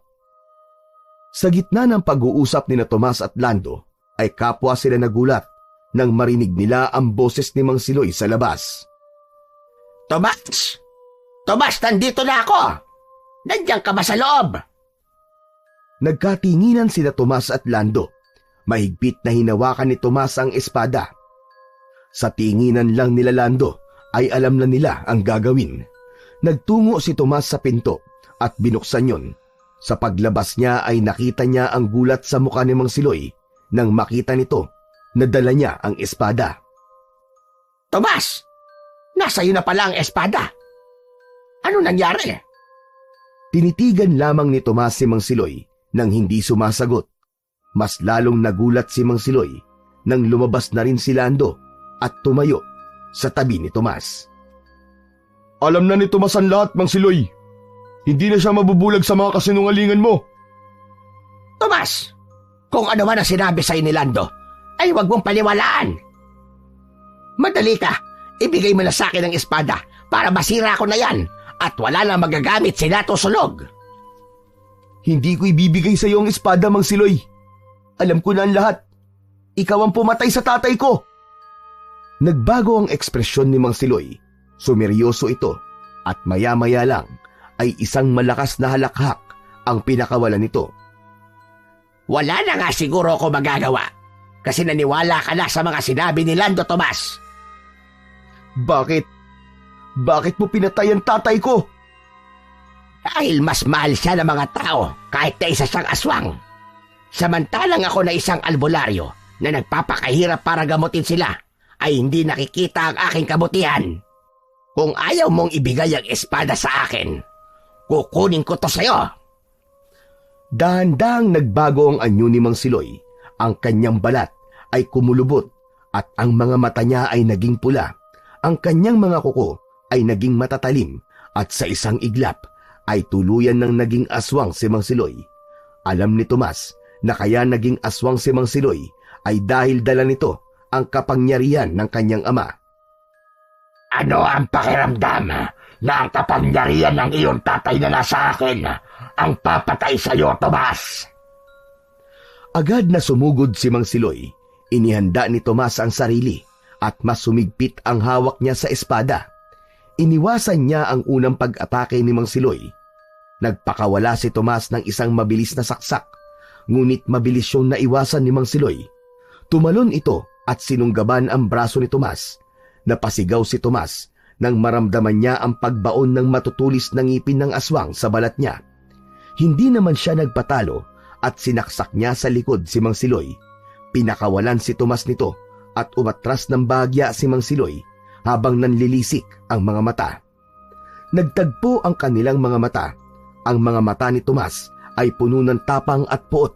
Speaker 2: Sa gitna ng pag-uusap ni na Tomas at Lando, ay kapwa sila nagulat nang marinig nila ang boses ni Mang Siloy sa labas.
Speaker 3: Tomas! Tomas, nandito na ako! Nandiyan ka ba sa loob?
Speaker 2: Nagkatinginan sina Tomas at Lando. Mahigpit na hinawakan ni Tomas ang espada. Sa tinginan lang nila Lando ay alam na nila ang gagawin. Nagtungo si Tomas sa pinto at binuksan yon. Sa paglabas niya ay nakita niya ang gulat sa mukha ni Mang Siloy nang makita nito na dala niya ang espada.
Speaker 3: Tomas! Nasa iyo na pala ang espada. Ano nangyari?
Speaker 2: Tinitigan lamang ni Tomas si Mang Siloy nang hindi sumasagot. Mas lalong nagulat si Mang Siloy nang lumabas na rin si Lando at tumayo sa tabi ni Tomas.
Speaker 4: Alam na ni Tomas ang lahat, Mang Siloy. Hindi na siya mabubulag sa mga kasinungalingan mo.
Speaker 3: Tomas! Kung ano man ang sinabi sa'yo ni Lando, ay huwag mong paniwalaan. Madali ka, ibigay mo na sa akin ang espada para masira ko na yan at wala na magagamit si Datu Sulog.
Speaker 2: Hindi ko ibibigay sa iyo ang espada, Mang Siloy. Alam ko na ang lahat. Ikaw ang pumatay sa tatay ko. Nagbago ang ekspresyon ni Mang Siloy. Sumeryoso ito at maya-maya lang ay isang malakas na halakhak ang pinakawalan nito.
Speaker 3: Wala na nga siguro ako magagawa kasi naniwala ka na sa mga sinabi ni Lando, Tomas.
Speaker 2: Bakit? Bakit mo pinatay ang tatay ko?
Speaker 3: Dahil mas mahal siya ng mga tao kahit na isa siyang aswang. Samantalang ako na isang albularyo na nagpapakahirap para gamutin sila ay hindi nakikita ang aking kabutihan. Kung ayaw mong ibigay ang espada sa akin, kukunin ko to sa'yo.
Speaker 2: Dahan-dahang nagbago ang anyo ni Mang Siloy. Ang kanyang balat ay kumulubot at ang mga mata niya ay naging pula. Ang kanyang mga kuko ay naging matatalim at sa isang iglap ay tuluyan ng naging aswang si Mang Siloy. Alam ni Tomas na kaya naging aswang si Mang Siloy ay dahil dala nito ang kapangyarihan ng kanyang ama.
Speaker 3: Ano ang pakiramdam na ang kapangyarihan ng iyong tatay na nasa akin ang papatay sa iyo, Tomas?
Speaker 2: Agad na sumugod si Mang Siloy. Inihanda ni Tomas ang sarili at mas sumigpit ang hawak niya sa espada. Iniwasan niya ang unang pag-atake ni Mang Siloy. Nagpakawala si Tomas ng isang mabilis na saksak, ngunit mabilis yung naiwasan ni Mang Siloy. Tumalon ito at sinunggaban ang braso ni Tomas. Napasigaw si Tomas nang maramdaman niya ang pagbaon ng matutulis na ngipin ng aswang sa balat niya. Hindi naman siya nagpatalo at sinaksak niya sa likod si Mang Siloy. Pinakawalan si Tomas nito at umatras ng bahagya si Mang Siloy habang nanlilisik ang mga mata. Nagtagpo ang kanilang mga mata. Ang mga mata ni Tomas ay puno ng tapang at puot,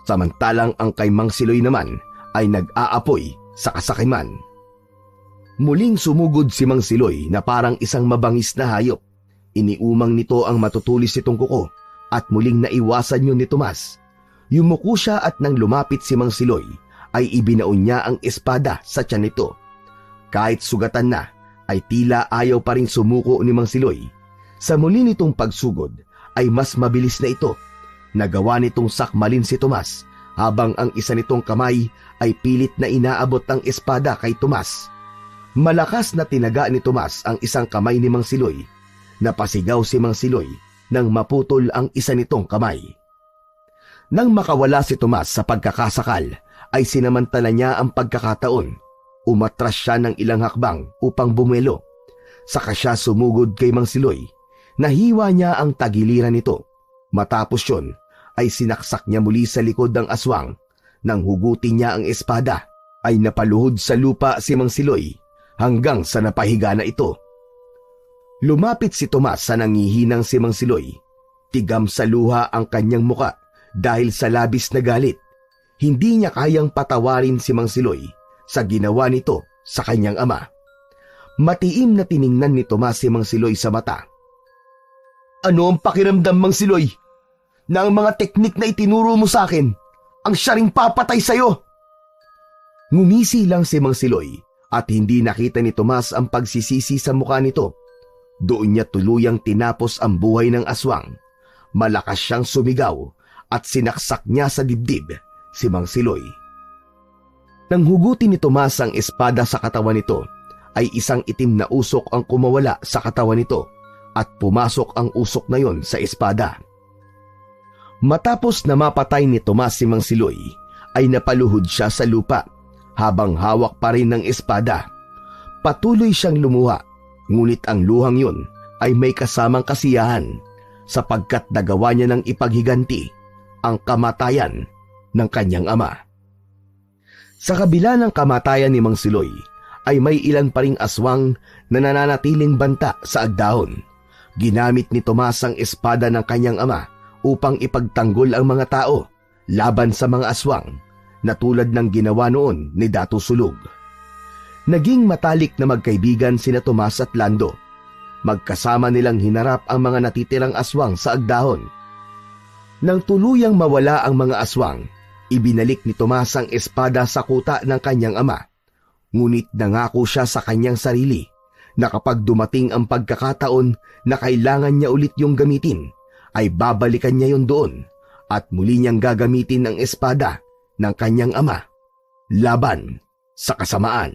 Speaker 2: samantalang ang kay Mang Siloy naman ay nag-aapoy sa kasakiman. Muling sumugod si Mang Siloy na parang isang mabangis na hayop. Iniumang nito ang matutulis nitong kuko at muling naiwasan yun ni Tomas. Yumuko siya at nang lumapit si Mang Siloy ay ibinaon niya ang espada sa tiyan nito. Kahit sugatan na ay tila ayaw pa rin sumuko ni Mang Siloy. Sa muli nitong pagsugod ay mas mabilis na ito. Nagawa nitong sakmalin si Tomas habang ang isa nitong kamay ay pilit na inaabot ang espada kay Tomas. Malakas na tinaga ni Tomas ang isang kamay ni Mang Siloy. Napasigaw si Mang Siloy nang maputol ang isa nitong kamay. Nang makawala si Tomas sa pagkakasakal, ay sinamantala niya ang pagkakataon. Umatras siya ng ilang hakbang upang bumuelo. Saka siya sumugod kay Mang Siloy. Nahiwa niya ang tagiliran nito. Matapos yun, ay sinaksak niya muli sa likod ng aswang. Nang hugutin niya ang espada, ay napaluhod sa lupa si Mang Siloy hanggang sa napahiga na ito. Lumapit si Tomas sa nangihinang si Mang Siloy. Tigam sa luha ang kanyang muka dahil sa labis na galit. Hindi niya kayang patawarin si Mang Siloy sa ginawa nito sa kanyang ama. Matiim na tiningnan ni Tomas si Mang Siloy sa mata. Ano ang pakiramdam, Mang Siloy, na ang mga teknik na itinuro mo sa akin ang siya ring papatay sa'yo? Ngumisi lang si Mang Siloy at hindi nakita ni Tomas ang pagsisisi sa mukha nito. Doon niya tuluyang tinapos ang buhay ng aswang. Malakas siyang sumigaw at sinaksak niya sa dibdib si Mang Siloy. Nang hugutin ni Tomas ang espada sa katawan nito, ay isang itim na usok ang kumawala sa katawan nito at pumasok ang usok na yon sa espada. Matapos na mapatay ni Tomas si Mang Siloy, ay napaluhod siya sa lupa habang hawak pa rin ng espada. Patuloy siyang lumuha, ngunit ang luhang yun ay may kasamang kasiyahan sapagkat nagawa niya ng ipaghiganti ang kamatayan ng kanyang ama. Sa kabila ng kamatayan ni Mang Siloy, ay may ilan pa ring aswang na nananatiling banta sa agdahon. Ginamit ni Tomas ang espada ng kanyang ama upang ipagtanggol ang mga tao laban sa mga aswang na tulad ng ginawa noon ni Dato Sulog. Naging matalik na magkaibigan sina Tomas at Lando. Magkasama nilang hinarap ang mga natitirang aswang sa agdahon. Nang tuluyang mawala ang mga aswang, ibinalik ni Tomas ang espada sa kuta ng kanyang ama. Ngunit nangako siya sa kanyang sarili na kapag dumating ang pagkakataon na kailangan niya ulit yung gamitin, ay babalikan niya yon doon at muli niyang gagamitin ang espada ng kanyang ama laban sa kasamaan.